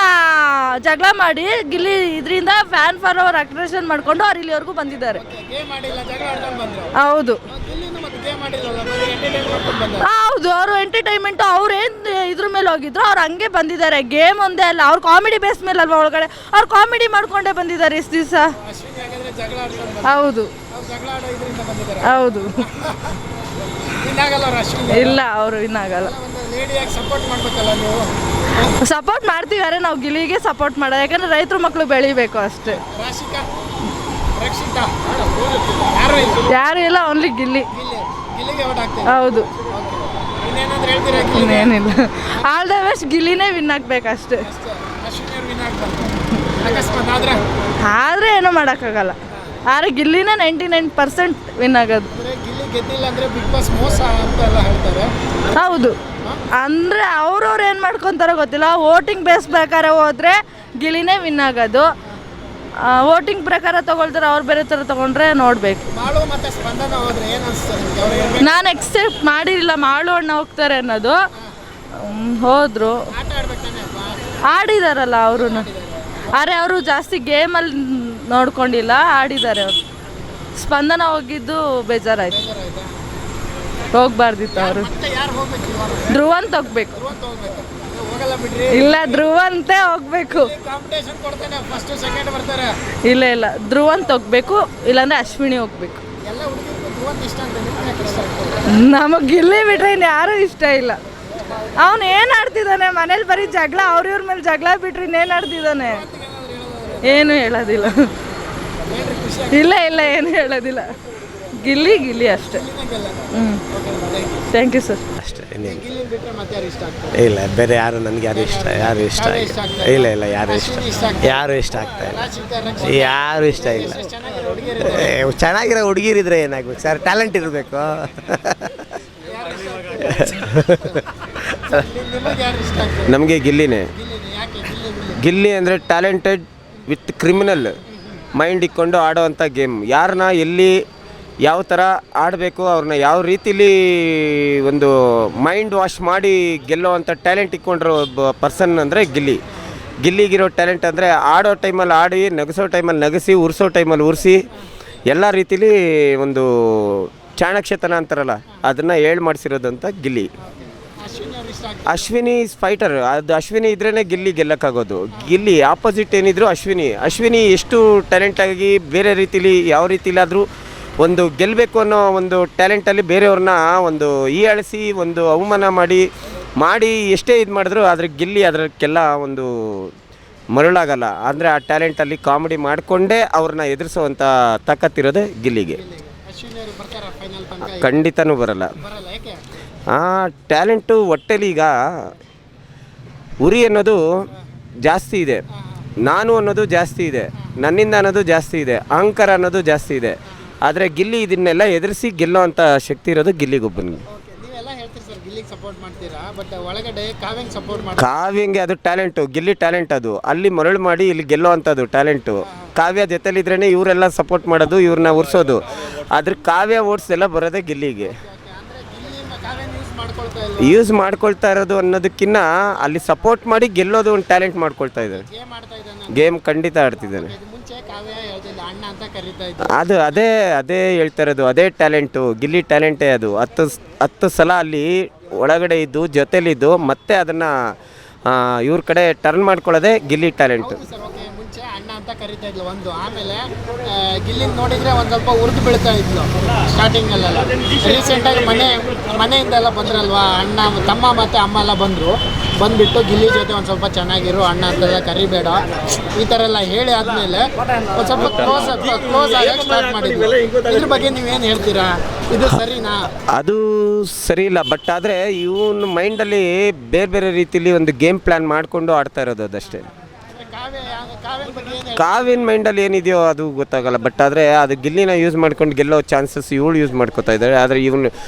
ಜಗಳ ಮಾಡಿ ಗಿಲ್ಲಿ ಇದರಿಂದ ಫ್ಯಾನ್ ಫಾಲೋವರ್ ಅಟ್ರಾಕ್ಷನ್ ಮಾಡಿಕೊಂಡು ಅವ್ರು ಇಲ್ಲಿವರೆಗೂ ಬಂದಿದ್ದಾರೆ.
ಗೇಮ್ ಆಡಿಲ್ಲ, ಜಗಳ ಆಡ್ಕೊಂಡು ಬಂದ್ರು.
ಹೌದು
ಗಿಲ್ಲಿನೂ ಮತ್ತೆ ಗೇಮ್ ಆಡಿಲ್ಲಲ್ಲ, ಬರೀ ಎಂಟರ್ಟೈನ್ ಮಾಡ್ಕೊಂಡು ಬಂದ್ರು.
ಹೌದು ಅವರು ಎಂಟರ್ಟೈನ್ಮೆಂಟು ಅವ್ರೇನು ಇದ್ರ ಮೇಲೆ ಹೋಗಿದ್ರು ಅವ್ರು ಹಂಗೆ ಬಂದಿದ್ದಾರೆ. ಗೇಮ್ ಒಂದೇ ಅಲ್ಲ, ಅವ್ರು ಕಾಮಿಡಿ ಬೇಸ್ ಮೇಲೆ ಅಲ್ವಾ ಒಳಗಡೆ, ಅವ್ರು ಕಾಮಿಡಿ ಮಾಡ್ಕೊಂಡೇ ಬಂದಿದ್ದಾರೆ ಇಷ್ಟು ದಿವಸ.
ಅಶ್ವಿನಿ ಹಾಗಾದ್ರೆ ಜಗಳ ಆಡ್ಕೊಂಡು ಬಂದ್ರು.
ಹೌದು
ಅವ್ರು ಜಗಳ ಆಡೋ ಇದರಿಂದ ಬಂದಿದ್ದಾರೆ.
ಹೌದು
ವಿನ್ ಆಗಲ್ಲ ಅವ್ರು ಅಶ್ವಿನಿ.
ಇಲ್ಲ ಅವರು ವಿನ್ ಆಗಲ್ಲ.
ಒಂದು ಲೇಡಿಯಾಗಿ ಸಪೋರ್ಟ್ ಮಾಡ್ಬೇಕಲ್ಲ ನೀವು.
ಸಪೋರ್ಟ್ ಮಾಡ್ತೀವಿ, ನಾವು ಗಿಲ್ಲಿಗೆ ಸಪೋರ್ಟ್ ಮಾಡೋದು, ಯಾಕಂದ್ರೆ ರೈತರ ಮಕ್ಕಳು ಬೆಳಿಬೇಕು ಅಷ್ಟೇ.
ರಾಶಿಕಾ, ರಕ್ಷಿತಾ ಯಾರು ಇಲ್ಲ.
ಯಾರು ಇಲ್ಲ, ಓನ್ಲಿ ಗಿಲ್ಲಿ.
ಗಿಲ್ಲಿಗೆ ಓಟ್ ಹಾಕ್ತೀವಿ.
ಹೌದು
ಇನ್ನೇನಾದ್ರೂ ಹೇಳ್ತೀರಾ? ಗಿಲ್ಲಿಗೆ
ಇನ್ನೇನಿಲ್ಲ, ಆಲ್ ದ ಬೆಸ್ಟ್, ಗಿಲ್ಲಿನೇ ವಿನ್ ಆಗ್ಬೇಕಷ್ಟೇ.
ಅಷ್ಟೇ. ಅಶ್ವಿನಿ ಅವ್ರು ವಿನ್ ಆಗ್ಬಾರ್ದು. ಅಕಸ್ಮಾತ್
ಆದರೆ ಏನೂ ಮಾಡೋಕ್ಕಾಗಲ್ಲ. ಆದರೆ ಗಿಲ್ಲಿನೇ 99% ವಿನ್ ಆಗೋದು.
ಅಂದ್ರೆ ಗಿಲ್ಲಿ ಗೆದ್ದಿಲ್ಲ ಅಂದ್ರೆ ಬಿಗ್ ಬಾಸ್ ಮೋಸ ಅಂತೆಲ್ಲ ಹೇಳ್ತಾರೆ.
ಹೌದು, ಅಂದರೆ ಅವ್ರವ್ರು ಏನು ಮಾಡ್ಕೊತಾರೋ ಗೊತ್ತಿಲ್ಲ. ವೋಟಿಂಗ್ ಬೇಸ್ ಪ್ರಕಾರ ಹೋದರೆ ಗಿಲ್ಲಿನೇ ವಿನ್ ಆಗೋದು. ವೋಟಿಂಗ್ ಪ್ರಕಾರ ತೊಗೊಳ್ತಾರೆ, ಅವ್ರು ಬೇರೆ ಥರ ತೊಗೊಂಡ್ರೆ ನೋಡಬೇಕು.
ಮಾಳು ಮತ್ತೆ ಸ್ಪಂದನ ಹೋದ್ರೆ ಏನು ಅನಿಸ್ತದೆ ನಿಮ್ಗೆ? ಅವ್ರು ಹೇಳ್ಬೇಕು.
ನಾನು ಎಕ್ಸೆಪ್ಟ್ ಮಾಡಿರಲಿಲ್ಲ ಮಾಳು ಅಣ್ಣ ಹೋಗ್ತಾರೆ ಅನ್ನೋದು. ಹೋದರು,
ಆಟ ಆಡ್ಬೇಕಾನೆ
ಆಡಿದಾರಲ್ಲ ಅವರು. ಆದರೆ ಅವರು ಜಾಸ್ತಿ ಗೇಮಲ್ಲಿ ನೋಡ್ಕೊಂಡಿಲ್ಲ, ಆಡಿದ್ದಾರೆ ಅವರು. ಸ್ಪಂದನ ಹೋಗಿದ್ದು ಬೇಜಾರಾಯ್ತು, ಹೋಗ್ಬಾರ್ದಿತ್ತು ಅವರು.
ಮತ್ತೆ ಯಾರು ಹೋಗ್ಬೇಕು ಇವಾಗ?
ಧ್ರುವಂತ ಹೋಗ್ಬೇಕು.
ಧ್ರುವಂತ ಹೋಗ್ಬೇಕು. ಹೋಗಲ್ಲ ಬಿಡ್ರಿ.
ಇಲ್ಲ, ಧ್ರುವಂತೆ ಹೋಗ್ಬೇಕು.
ಕಾಂಪಿಟೇಷನ್ ಕೊಡ್ತಾನೆ, ಫಸ್ಟ್ ಸೆಕೆಂಡ್ ಬರ್ತಾರೆ.
ಇಲ್ಲ ಇಲ್ಲ, ಧ್ರುವಂತ ಹೋಗ್ಬೇಕು, ಇಲ್ಲಾಂದ್ರೆ ಅಶ್ವಿನಿ ಹೋಗ್ಬೇಕು.
ಎಲ್ಲ ಹುಡುಗರಿಗೂ ಧ್ರುವಂತ ಇಷ್ಟ ಅಂತ, ನಿಮ್ಗೆ ಯಾಕೆ ಇಷ್ಟ ಆಗ್ತದೆ?
ನಮಗೆ ಗಿಲ್ಲಿ ಬಿಟ್ರೆ ಇನ್ನು ಯಾರೂ ಇಷ್ಟ ಇಲ್ಲ. ಅವನು ಏನು ಆಡ್ತಿದ್ದಾನೆ ಮನೇಲಿ, ಬರೀ ಜಗಳ, ಅವ್ರ ಮೇಲೆ ಜಗಳ ಬಿಟ್ರೆ ಇನ್ನೇನು ಆಡ್ತಿದ್ದಾನೆ? ಏನು ಹೇಳೋದಿಲ್ಲ. ಇಲ್ಲ ಇಲ್ಲ, ಏನು ಹೇಳೋದಿಲ್ಲ. ಗಿಲ್ಲಿ ಅಷ್ಟೇ. Thank you sir.
ಅಷ್ಟೇ,
ಗಿಲ್ಲಿ ಬಿಟ್ರೆ ಮತ್ತೆ ಯಾರು ಇಷ್ಟ ಆಗ್ತದೆ?
ಇಲ್ಲ ಬೇರೆ ಯಾರು ನನಗೆ ಯಾರು ಇಷ್ಟ ಆಗಿಲ್ಲ. ಇಲ್ಲ ಯಾರು
ಅಶ್ವಿನಿ ಇಷ್ಟ ಆಗ್ತದೆ.
ಯಾರು ಇಷ್ಟ ಆಗ್ತಾ ಇಲ್ಲ.
ರಾಶಿಕಾ, ರಕ್ಷಿತಾ,
ಯಾರು ಇಷ್ಟ ಇಲ್ಲ.
ಚೆನ್ನಾಗಿರೋ ಹುಡುಗಿಯರು
ಚೆನ್ನಾಗಿರೋ ಹುಡುಗಿರಿದ್ರೆ ಏನಾಗಬೇಕು ಸರ್, ಟ್ಯಾಲೆಂಟ್ ಇರಬೇಕು.
ನಿಮಗೆ ಯಾರು ಇಷ್ಟ ಆಗ್ತದೆ?
ನಮಗೆ ಗಿಲ್ಲಿನೇ.
ಗಿಲ್ಲಿನೇ. ಯಾಕೆ ಗಿಲ್ಲಿ?
ಗಿಲ್ಲಿ ಅಂದರೆ ಟ್ಯಾಲೆಂಟೆಡ್ ವಿತ್ ಕ್ರಿಮಿನಲ್ ಮೈಂಡ್ ಇಟ್ಕೊಂಡು ಆಡೋವಂಥ ಗೇಮ್. ಯಾರನ್ನ ಎಲ್ಲಿ ಯಾವ ಥರ ಆಡಬೇಕು, ಅವ್ರನ್ನ ಯಾವ ರೀತಿಲಿ ಒಂದು ಮೈಂಡ್ ವಾಶ್ ಮಾಡಿ ಗೆಲ್ಲೋವಂಥ ಟ್ಯಾಲೆಂಟ್ ಇಟ್ಕೊಂಡಿರೋ ಒಬ್ಬ ಪರ್ಸನ್ ಅಂದರೆ ಗಿಲ್ಲಿಗಿರೋ ಟ್ಯಾಲೆಂಟ್ ಅಂದರೆ ಆಡೋ ಟೈಮಲ್ಲಿ ಆಡಿ, ನಗಿಸೋ ಟೈಮಲ್ಲಿ ನಗಿಸಿ, ಉರ್ಸೋ ಟೈಮಲ್ಲಿ ಉರಿಸಿ, ಎಲ್ಲ ರೀತಿಲಿ ಒಂದು ಚಾಣಕ್ಷತನ ಅಂತಾರಲ್ಲ ಅದನ್ನು ಹೇಳಿ ಮಾಡಿಸಿರೋದಂತ ಗಿಲ್ಲಿ.
ಅಶ್ವಿನಿ ಅವ್ರು ಇಷ್ಟ ಆಗ್ತದೆ.
Ashwini is fighter. ಅದು ಅಶ್ವಿನಿ ಇದ್ರೇ ಗಿಲ್ಲಿ ಗೆಲ್ಲಕ್ಕಾಗೋದು. ಗಿಲ್ಲಿ ಆಪೋಸಿಟ್ ಏನಿದ್ರು ಅಶ್ವಿನಿ ಎಷ್ಟು ಟ್ಯಾಲೆಂಟಾಗಿ ಬೇರೆ ರೀತಿಲಿ ಯಾವ ರೀತಿಲಾದರೂ ಒಂದು ಗೆಲ್ಲಬೇಕು ಅನ್ನೋ ಒಂದು ಟ್ಯಾಲೆಂಟಲ್ಲಿ ಬೇರೆಯವ್ರನ್ನ ಒಂದು ಹೀಯಾಳಿಸಿ, ಒಂದು ಅವಮಾನ ಮಾಡಿ ಎಷ್ಟೇ ಇದು ಮಾಡಿದ್ರು ಆದರೆ ಗಿಲ್ಲಿ ಅದಕ್ಕೆಲ್ಲ ಒಂದು ಮರುಳಾಗಲ್ಲ. ಅಂದರೆ ಆ ಟ್ಯಾಲೆಂಟಲ್ಲಿ ಕಾಮಿಡಿ ಮಾಡಿಕೊಂಡೇ ಅವ್ರನ್ನ ಎದುರಿಸೋವಂಥ ತಾಕತ್ತಿರೋದೇ ಗಿಲ್ಲಿಗೆ.
ಅಶ್ವಿನಿ ಅವರು ಬರ್ತಾರಾ ಫೈನಲ್ ತನಕ?
ಖಂಡಿತನೂ ಬರಲ್ಲ.
ಬರಲ್ಲ. ಯಾಕೆ?
ಆ ಟ್ಯಾಲೆಂಟು ಹೊಟ್ಟೆಲಿ ಈಗ ಉರಿ ಅನ್ನೋದು ಜಾಸ್ತಿ ಇದೆ, ನಾನು ಅನ್ನೋದು ಜಾಸ್ತಿ ಇದೆ, ನನ್ನಿಂದ ಅನ್ನೋದು ಜಾಸ್ತಿ ಇದೆ, ಅಹಂಕಾರ ಅನ್ನೋದು ಜಾಸ್ತಿ ಇದೆ. ಆದರೆ ಗಿಲ್ಲಿ ಇದನ್ನೆಲ್ಲ ಎದುರಿಸಿ ಗೆಲ್ಲೋ ಅಂಥ ಶಕ್ತಿ ಇರೋದು ಗಿಲ್ಲಿಗೊಬ್ಬನಿಗೆ.
ನೀವೆಲ್ಲ ಹೇಳ್ತೀರಿ ಸರ್ ಗಿಲ್ಲಿಗೆ ಸಪೋರ್ಟ್ ಮಾಡ್ತೀರಾ, ಬಟ್ ಒಳಗಡೆ ಕಾವ್ಯಂಗೆ ಸಪೋರ್ಟ್ ಮಾಡಿ.
ಕಾವ್ಯಂಗೆ ಅದು ಟ್ಯಾಲೆಂಟು, ಗಿಲ್ಲಿ ಟ್ಯಾಲೆಂಟ್ ಅದು. ಅಲ್ಲಿ ಮರಳು ಮಾಡಿ ಇಲ್ಲಿ ಗೆಲ್ಲೋ ಅಂಥದ್ದು ಟ್ಯಾಲೆಂಟು. ಕಾವ್ಯ ಜೊತೆಲಿದ್ರೇ ಇವರೆಲ್ಲ ಸಪೋರ್ಟ್ ಮಾಡೋದು, ಇವ್ರನ್ನ ಉರ್ಸೋದು. ಅದ್ರ ಕಾವ್ಯ ಓಟ್ಸ್ ಎಲ್ಲ ಬರೋದೇ ಗಿಲ್ಲಿಗೆ. ಯೂಸ್ ಮಾಡ್ಕೊಳ್ತಾ ಇರೋದು ಅನ್ನೋದಕ್ಕಿಂತ ಅಲ್ಲಿ ಸಪೋರ್ಟ್ ಮಾಡಿ ಗೆಲ್ಲೋದು ಒಂದು ಟ್ಯಾಲೆಂಟ್ ಮಾಡ್ಕೊಳ್ತಾ ಇದ್ದಾರೆ. ಗೇಮ್ ಖಂಡಿತ ಆಡ್ತಿದ್ದಾನೆ. ಅದೇ ಹೇಳ್ತಾ ಇರೋದು, ಅದೇ ಟ್ಯಾಲೆಂಟು, ಗಿಲ್ಲಿ ಟ್ಯಾಲೆಂಟೇ ಅದು. 10 ಸಲ ಅಲ್ಲಿ ಒಳಗಡೆ ಇದ್ದು ಜೊತೆಲಿದ್ದು ಮತ್ತೆ ಅದನ್ನು ಇವ್ರ ಕಡೆ ಟರ್ನ್ ಮಾಡ್ಕೊಳ್ಳೋದೇ ಗಿಲ್ಲಿ ಟ್ಯಾಲೆಂಟು.
ಮುಂಚೆ ಅಣ್ಣ ಅಂತ ಕರಿತಾ ಇದ್ಲು ಒಂದು, ಆಮೇಲೆ ಗಿಲ್ಲಿನ ನೋಡಿದ್ರೆ ಒಂದು ಸ್ವಲ್ಪ ಉರಿದು ಬೀಳ್ತಾ ಇದ್ಲು ಸ್ಟಾರ್ಟಿಂಗಲ್ಲೆಲ್ಲ. ರೀಸೆಂಟಾಗಿ ಮನೆಯಿಂದೆಲ್ಲ ಬಂದ್ರಲ್ವಾ ಅಣ್ಣ, ತಮ್ಮ ಮತ್ತು ಅಮ್ಮ ಎಲ್ಲ ಬಂದುಬಿಟ್ಟು ಗಿಲ್ಲಿ ಜೊತೆ ಒಂದು ಸ್ವಲ್ಪ ಚೆನ್ನಾಗಿರು, ಅಣ್ಣ ಅಂತೆಲ್ಲ ಕರಿಬೇಡ, ಈ ಥರ ಎಲ್ಲ ಹೇಳಿ ಆದಮೇಲೆ ಒಂದು ಸ್ವಲ್ಪ ಕ್ಲೋಸ್ ಆಗಕ್ಕೆ ಸ್ಟಾರ್ಟ್ ಮಾಡಿದ್ವಿ. ಇದ್ರ ಬಗ್ಗೆ ನೀವೇನು ಹೇಳ್ತೀರಾ? ಇದು ಸರಿನಾ?
ಅದು ಸರಿ ಇಲ್ಲ. ಬಟ್ ಆದರೆ ಇವನ ಮೈಂಡಲ್ಲಿ ಬೇರೆ ಬೇರೆ ರೀತಿಲಿ ಒಂದು ಗೇಮ್ ಪ್ಲ್ಯಾನ್ ಮಾಡಿಕೊಂಡು ಆಡ್ತಾ ಇರೋದು ಅದಷ್ಟೇ.
ಕಾವ್ಯನ ಬಗ್ಗೆ ಏನು
ಕಾವಿನ ಮೈಂಡಲ್ಲಿ ಏನಿದೆಯೋ ಅದು ಗೊತ್ತಾಗಲ್ಲ. ಬಟ್ ಆದರೆ ಅದು ಗಿಲ್ಲಿನ ಯೂಸ್ ಮಾಡ್ಕೊಂಡು ಗೆಲ್ಲೋ ಚಾನ್ಸಸ್ ಇವಳು ಯೂಸ್ ಮಾಡ್ಕೋತಾ ಇದ್ದಾರೆ. ಆದರೆ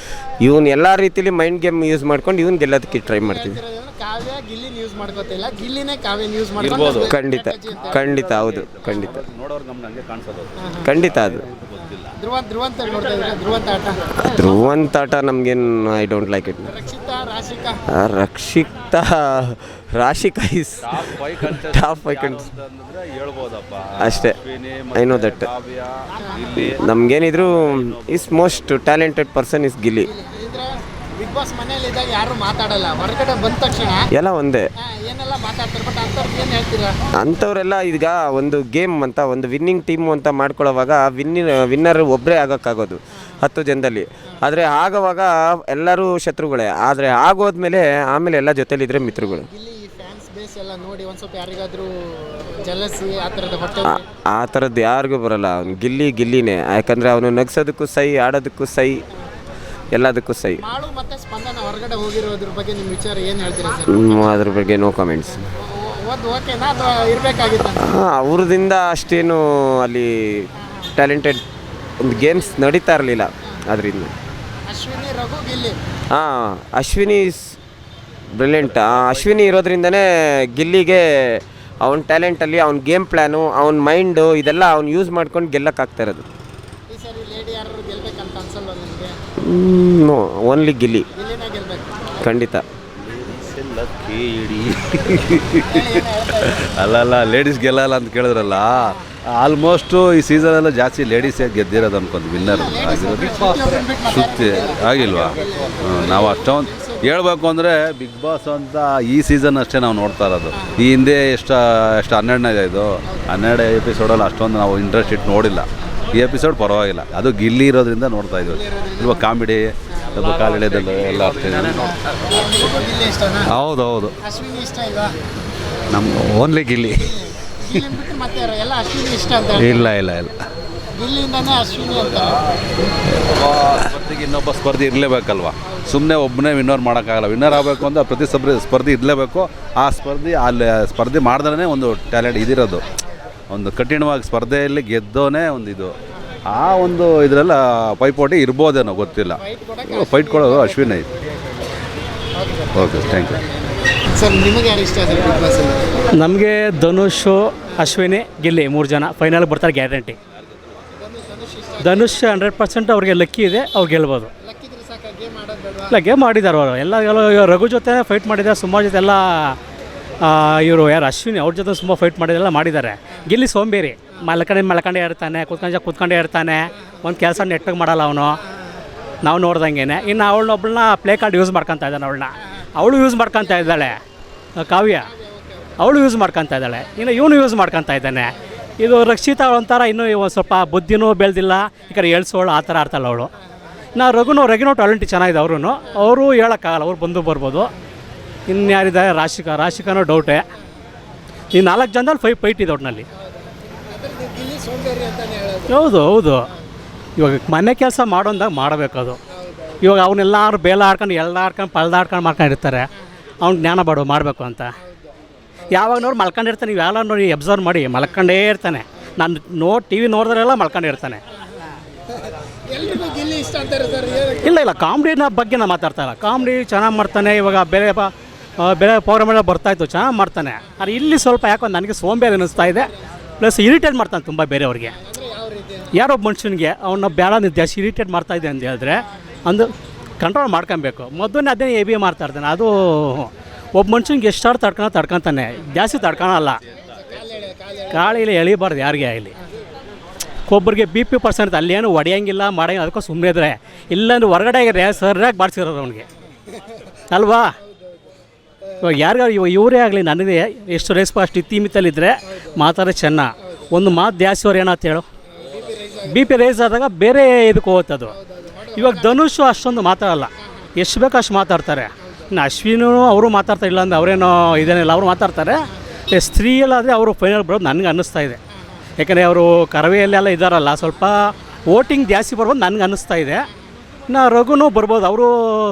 ಇವನು ಎಲ್ಲ ರೀತಿಲಿ ಮೈಂಡ್ ಗೇಮ್ ಯೂಸ್ ಮಾಡ್ಕೊಂಡು ಇವನು ಗೆಲ್ಲೋದಕ್ಕೆ ಟ್ರೈ ಮಾಡ್ತೀವಿ.
ಕಾವ್ಯ ಗಿಲ್ಲಿನ ಯೂಸ್ ಮಾಡ್ಕೋತಿಲ್ಲ, ಗಿಲ್ಲಿನೇ ಕಾವ್ಯನ ಯೂಸ್ ಮಾಡ್ಕೊಂಡು
ಖಂಡಿತ ಹೌದು, ಖಂಡಿತ
ನೋಡೋರ್ ಗಮನ ಹಂಗೆ ಕಾಣಿಸೋದು.
ಖಂಡಿತ ಅದು
ಧ್ರುವಂತ ನೋಡ್ತಾ ಇದ್ರೆ
ಧ್ರುವಂತ ಆಟ ನಮಗೇನು I don't like it. Rashika is top five
ಅಂದ್ರೆ ಹೇಳ್ಬೋದಪ್ಪ
ಅಷ್ಟೇ. I know that. ನಮಗೇನಿದ್ರು is most talented person is Gilli.
Big boss ಮನೇಲಿ ಇದ್ದಾಗ ಯಾರು ಮಾತಾಡಲ್ಲ, ಹೊರಗಡೆ ಬಂದ ತಕ್ಷಣ
ಎಲ್ಲ ಒಂದೇ
ಏನೆಲ್ಲ ಮಾತಾಡ್ತಾರೆ. ಬಟ್ ಅಂಥವ್ರಿಗೆ ಏನು ಹೇಳ್ತೀರಾ?
ಅಂಥವರೆಲ್ಲ ಈಗ ಒಂದು ಗೇಮ್ ಅಂತ ಒಂದು ವಿನ್ನಿಂಗ್ ಟೀಮು ಅಂತ ಮಾಡ್ಕೊಳ್ಳೋವಾಗ ವಿನ್ನರ್ ಒಬ್ಬರೇ ಆಗೋಕ್ಕಾಗೋದು 10 ಜನದಲ್ಲಿ. ಆದರೆ ಆಗೋವಾಗ ಎಲ್ಲರೂ ಶತ್ರುಗಳೇ. ಆದರೆ ಆಗೋದ್ಮೇಲೆ ಆಮೇಲೆ ಎಲ್ಲ ಜೊತೆಲಿದ್ರೆ ಮಿತ್ರಗಳು.
ಗಿಲ್ಲಿ ಫ್ಯಾನ್ಸ್ ಬೇಸ್ ಎಲ್ಲ ನೋಡಿ ಒಂದು ಸ್ವಲ್ಪ ಯಾರಿಗಾದ್ರೂ ಜಲಸಿ ಆ ಥರದ ಹೊಟ್ಟೆ
ಆ ಥರದ್ದು ಯಾರಿಗೂ ಬರಲ್ಲ. ಅವ್ನು ಗಿಲ್ಲಿನೇ. ಯಾಕಂದರೆ ಅವನು ನಗ್ಸೋದಕ್ಕೂ ಸೈ, ಆಡೋದಕ್ಕೂ ಸೈ, ಎಲ್ಲದಕ್ಕೂ ಸೈ.
ಮಾಳು ಮತ್ತೆ ಸ್ಪಂದನ ಹೊರಗಡೆ ಹೋಗಿರೋದ್ರ ಬಗ್ಗೆ ನಿಮ್ಮ ವಿಚಾರ ಏನು ಹೇಳ್ತೀರಾ ಸರ್?
ಅದ್ರ ಬಗ್ಗೆ ನೋ ಕಮೆಂಟ್ಸ್.
ಒಂದು ಓಕೆನಾ ಅಥವಾ ಇರಬೇಕಾಗಿತ್ತು?
ಅವ್ರದಿಂದ ಅಷ್ಟೇನು ಅಲ್ಲಿ ಟ್ಯಾಲೆಂಟೆಡ್ ಒಂದು ಗೇಮ್ಸ್ ನಡೀತಾ ಇರಲಿಲ್ಲ ಅದರಿಂದ.
ಅಶ್ವಿನಿ, ರಘು, ಗಿಲ್ಲಿ.
Ashwini is brilliant. ಅಶ್ವಿನಿ ಇರೋದ್ರಿಂದನೇ ಗಿಲ್ಲಿಗೆ ಅವನ ಟ್ಯಾಲೆಂಟಲ್ಲಿ ಅವ್ನ ಗೇಮ್ ಪ್ಲ್ಯಾನು, ಅವನ ಮೈಂಡು ಇದೆಲ್ಲ ಅವ್ನು ಯೂಸ್ ಮಾಡ್ಕೊಂಡು ಗೆಲ್ಲಕ್ಕಾಗ್ತಾ ಇರೋದು.
ಈ ಸರಿ ಲೇಡಿ ಯಾರು ಗೆಲ್ಬೇಕಂತ ಅನ್ಸಲ್ವ ನಿಮಗೆ?
ನೋ, ಓನ್ಲಿ ಗಿಲ್ಲಿನೇ
ಗೆಲ್ಬೇಕು
ಖಂಡಿತ.
ಅಲ್ಲ ಲೇಡೀಸ್ ಗೆಲ್ಲಲ್ಲ ಅಂತ ಕೇಳಿದ್ರಲ್ಲ, ಆಲ್ಮೋಸ್ಟು ಈ ಸೀಸನೆಲ್ಲ ಜಾಸ್ತಿ ಲೇಡೀಸೇ ಗೆದ್ದಿರೋದು ಅನ್ಕೊಂಡು ವಿನ್ನರ್ ಆಗಿರೋದು. ಸುತ್ತಿ ಆಗಿಲ್ವಾ? ನಾವು ಅಷ್ಟೊಂದು ಹೇಳ್ಬೇಕು ಅಂದರೆ ಬಿಗ್ ಬಾಸ್ ಅಂತ ಈ ಸೀಸನ್ ಅಷ್ಟೇ ನಾವು ನೋಡ್ತಾ ಇರೋದು. ಈ ಹಿಂದೆ ಎಷ್ಟು 12ನೇ ಇದು 12 ಎಪಿಸೋಡಲ್ಲಿ ಅಷ್ಟೊಂದು ನಾವು ಇಂಟ್ರೆಸ್ಟ್ ಇಟ್ಟು ನೋಡಿಲ್ಲ. ಈ ಎಪಿಸೋಡ್ ಪರವಾಗಿಲ್ಲ, ಅದು ಗಿಲ್ಲಿ ಇರೋದ್ರಿಂದ ನೋಡ್ತಾ ಇದ್ವಿ ಇಲ್ವಾ. ಕಾಮಿಡಿ ಸ್ವಲ್ಪ ಕಾಲಿಡೋದಲ್ಲ ಎಲ್ಲ ಅಷ್ಟೇ.
ಗಿಲ್ಲಿ ಇಷ್ಟನಾ?
ಹೌದು.
ಅಶ್ವಿನಿ ಇಷ್ಟ ಇಲ್ವಾ?
ನಮ್ಮ ಓನ್ಲಿ ಗಿಲ್ಲಿ.
ಗಿಲ್ಲಿ ಬಿಟ್ಟು ಮತ್ತೆ ಯಾರು? ಎಲ್ಲ ಅಶ್ವಿನಿ ಇಷ್ಟ ಅಂತ
ಇಲ್ಲ
ಗಿಲ್ಲಿಯಿಂದಾನೇ ಅಶ್ವಿನಿ ಅಂತ.
ಸ್ಪರ್ಧೆಗೆ ಇನ್ನೊಬ್ಬ ಸ್ಪರ್ಧಿ ಇರಲೇಬೇಕಲ್ವ. ಸುಮ್ಮನೆ ಒಬ್ಬನೇ ವಿನ್ನರ್ ಮಾಡೋಕ್ಕಾಗಲ್ಲ. ವಿನ್ನರ್ ಆಗಬೇಕು ಅಂತ ಪ್ರತಿ ಸ್ಪರ್ಧಿ ಇರಲೇಬೇಕು. ಆ ಅಲ್ಲಿ ಸ್ಪರ್ಧೆ ಮಾಡಿದ್ರೆ ಒಂದು ಟ್ಯಾಲೆಂಟ್ ಇದಿರೋದು. ಒಂದು ಕಠಿಣವಾಗಿ ಸ್ಪರ್ಧೆಯಲ್ಲಿ ಗೆದ್ದೋನೇ ಒಂದು ಇದು. ಆ ಒಂದು ಇದರೆಲ್ಲ ಪೈಪೋಟಿ ಇರ್ಬೋದೇನೋ ಗೊತ್ತಿಲ್ಲ. ಫೈಟ್ ಕೊಡೋದು ಅಶ್ವಿನ್ ಐತೆ. Okay, thank you
sir. ನಿಮಗೆ ಯಾರು ಇಷ್ಟ ಸರ್ ಬಿಗ್ ಬಾಸ್ ಅಲ್ಲಿ?
ನಮಗೆ ಧನುಷ್, ಅಶ್ವಿನಿ, ಗಿಲ್ಲಿ 3 ಜನ ಫೈನಲ್ ಬರ್ತಾರೆ ಗ್ಯಾರಂಟಿ. ಧನುಷ್ 100% ಅವ್ರಿಗೆ ಲಕ್ಕಿ ಇದೆ, ಅವ್ರು ಗೆಲ್ಬೋದು.
ಲಕ್ಕಿದ್ರೆ ಸಾಕ, ಗೇಮ್ ಆಡೋದು ಬೇಡವಾ?
ಇಲ್ಲ, ಗೇಮ್ ಮಾಡಿದ್ದಾರೆ ಅವರು ಎಲ್ಲ. ರಘು ಜೊತೆ ಫೈಟ್ ಮಾಡಿದ್ದಾರೆ, ಸುಮಾರು ಜೊತೆ ಎಲ್ಲ. ಇವರು ಯಾರು ಅಶ್ವಿನಿ, ಅವ್ರ ಜೊತೆ ತುಂಬ ಫೈಟ್ ಮಾಡಿದೆಲ್ಲ ಮಾಡಿದ್ದಾರೆ. ಗಿಲ್ಲಿ ಸೋಂಬೇರಿ, ಮಲ್ಕೊಂಡೇ ಇರ್ತಾನೆ, ಕೂತ್ಕೊಂಡೇ ಇರ್ತಾನೆ. ಒಂದು ಕೆಲಸ ನೆಟ್ಟಾಗಿ ಮಾಡಲ್ಲ ಅವನು, ನಾವು ನೋಡ್ದಂಗೆ. ಇನ್ನು ಅವಳನ್ನೊಬ್ಬಳನ್ನ ಪ್ಲೇ ಕಾರ್ಡ್ ಯೂಸ್ ಮಾಡ್ಕೊತಾ ಇದ್ದಾನೆ. ಅವಳು ಯೂಸ್ ಮಾಡ್ಕೊತಾ ಇದ್ದಾಳೆ, ಕಾವ್ಯ ಅವಳು ಯೂಸ್ ಮಾಡ್ಕೊತಾ ಇದ್ದಾಳೆ. ಇನ್ನು ಇವನು ಯೂಸ್ ಮಾಡ್ಕೊತಾ ಇದ್ದಾನೆ. ಇದು ರಕ್ಷಿತಾ ಒಂಥರ ಇನ್ನೂ ಒಂದು ಸ್ವಲ್ಪ ಬುದ್ಧಿನೂ ಬೆಳೆದಿಲ್ಲ, ಈ ಕಡೆ ಎಳ್ಸೋಳು ಆ ಥರ ಆಡ್ತಾಳೆ ಅವಳು. ರಘುನೋ ಟ್ಯಾಲೆಂಟ್ ಚೆನ್ನಾಗಿದೆ. ಅವರು ಹೇಳೋಕ್ಕಾಗಲ್ಲ, ಅವ್ರು ಬರ್ಬೋದು. ಇನ್ಯಾರಿದ್ದಾರೆ? ರಾಶಿಕಾನೂ ಡೌಟೇ. ಈ 4 ಜನದಲ್ಲಿ ಫೈಟ್ ಇದೆ ಒಟ್ಟಿನಲ್ಲಿ.
ಗಿಲ್ಲಿ ಸೋಂಬೇರಿ ಅಂತಾನೆ ಹೇಳೋದು.
ಹೌದು. ಇವಾಗ ಮನೆ ಕೆಲಸ ಮಾಡೋಂದಾಗ ಮಾಡಬೇಕದು. ಇವಾಗ ಅವನ್ನೆಲ್ಲರೂ ಬೇಲ ಆಡ್ಕೊಂಡು ಪಲ್ದಾಡ್ಕೊಂಡು ಮಾಡ್ಕೊಂಡಿರ್ತಾರೆ. ಅವ್ನು ಜ್ಞಾನ ಮಾಡಬೇಕು ಅಂತ. ಯಾವಾಗ ನೋಡಿ ಮಲ್ಕೊಂಡಿರ್ತಾನೆ. ನೀವು ಎಲ್ಲ ನೋಡಿ ಅಬ್ಸರ್ವ್ ಮಾಡಿ, ಮಲ್ಕೊಂಡೇ ಇರ್ತಾನೆ. ನಾನು TV ನೋಡಿದ್ರೆಲ್ಲ ಮಲ್ಕೊಂಡಿರ್ತಾನೆ.
ಎಲ್ರಿಗೂ ಗಿಲ್ಲಿ ಇಷ್ಟ ಅಂತಾರೆ ಸರ್?
ಇಲ್ಲ, ಕಾಮಿಡಿನ ಬಗ್ಗೆ ನಾನು ಮಾತಾಡ್ತಾ ಇಲ್ಲ. ಕಾಮಿಡಿ ಚೆನ್ನಾಗಿ ಮಾಡ್ತಾನೆ. ಇವಾಗ ಬೇರೆ ಪ್ರೋಗ್ರಾಮೆಲ್ಲ ಬರ್ತಾಯಿತ್ತು, ಚೆನ್ನಾಗಿ ಮಾಡ್ತಾನೆ. ಆದರೆ ಇಲ್ಲಿ ಸ್ವಲ್ಪ ಯಾಕೋ ನನಗೆ ಸೋಂಬೇರಿ ಅನ್ನಿಸ್ತಾ ಇದೆ. ಪ್ಲಸ್ ಇರಿಟೇಟ್ ಮಾಡ್ತಾನೆ ತುಂಬ ಬೇರೆಯವ್ರಿಗೆ. ಯಾರೊಬ್ಬ ಮನುಷ್ಯನಿಗೆ ಅವನ್ನ ಬೇಡ ಜಾಸ್ತಿ ಇರಿಟೇಟ್ ಮಾಡ್ತಾಯಿದೆ ಅಂತ ಹೇಳಿದ್ರೆ ಅಂದು ಕಂಟ್ರೋಲ್ ಮಾಡ್ಕೊಬೇಕು. ಮೊದಲನೇ ಅದೇ ಹೆವಿ ಮಾಡ್ತಾ ಇರ್ತಾನೆ. ಅದು ಒಬ್ಬ ಮನುಷ್ಯನಿಗೆ ಎಷ್ಟಾರು ತಡ್ಕೊತಾನೆ, ಜಾಸ್ತಿ ತಡ್ಕೊಳಲ್ಲ. ಕಾಳಿಲಿ ಎಳಿಬಾರ್ದು ಯಾರಿಗೆ ಆಗಲಿ. ಒಬ್ಬರಿಗೆ BP% ಅಲ್ಲೇನು ಹೊಡೆಯಂಗಿಲ್ಲ ಮಾಡಂಗಿಲ್ಲ. ಅದಕ್ಕೂ ಸುಮ್ಮನೆ ಇದ್ರೆ ಇಲ್ಲಾಂದ್ರೆ ಹೊರಗಡೆ ಸರಿಯಾಗಿ ಬಾಡಿಸಿರೋರು ಅವನಿಗೆ ಅಲ್ವಾ. ಇವಾಗ ಯಾರಿಗಾರು ಇವರೇ ಆಗಲಿ, ನನಗೆ ಎಷ್ಟು ರೆಸ್ಪಾಸ್ಟ್ ಇತ್ತಿಮಿತ್ತಲ್ಲಿದ್ದರೆ ಮಾತಾಡೋ ಚೆನ್ನ. ಒಂದು ಮಾತು ಜಾಸ್ತಿ ಅವ್ರು ಏನಂತ ಹೇಳು, BP ರೈಸ್ ಆದಾಗ ಬೇರೆ ಇದಕ್ಕೆ ಹೋಗ್ತದು. ಇವಾಗ ಧನುಷ್ ಅಷ್ಟೊಂದು ಮಾತಾಡಲ್ಲ, ಎಷ್ಟು ಬೇಕು ಅಷ್ಟು ಮಾತಾಡ್ತಾರೆ. ಇನ್ನು ಅಶ್ವಿನೂ ಅವರು ಮಾತಾಡ್ತಾ ಇಲ್ಲ ಅಂದರೆ ಅವರೇನೋ ಇದೇನಿಲ್ಲ, ಅವರು ಮಾತಾಡ್ತಾರೆ. ಸ್ತ್ರೀಯಲ್ಲಾದರೆ ಅವರು ಫೈನಲ್ ಬರೋದು ನನಗೆ ಅನ್ನಿಸ್ತಾ ಇದೆ. ಯಾಕಂದರೆ ಅವರು ಕರವೆಯಲ್ಲೆಲ್ಲ ಇದ್ದಾರಲ್ಲ, ಸ್ವಲ್ಪ ವೋಟಿಂಗ್ ಜಾಸ್ತಿ ಬರ್ಬೋದು ನನಗೆ ಅನ್ನಿಸ್ತಾ ಇದೆ. ಇನ್ನು ರಘುನೂ ಬರ್ಬೋದು, ಅವರು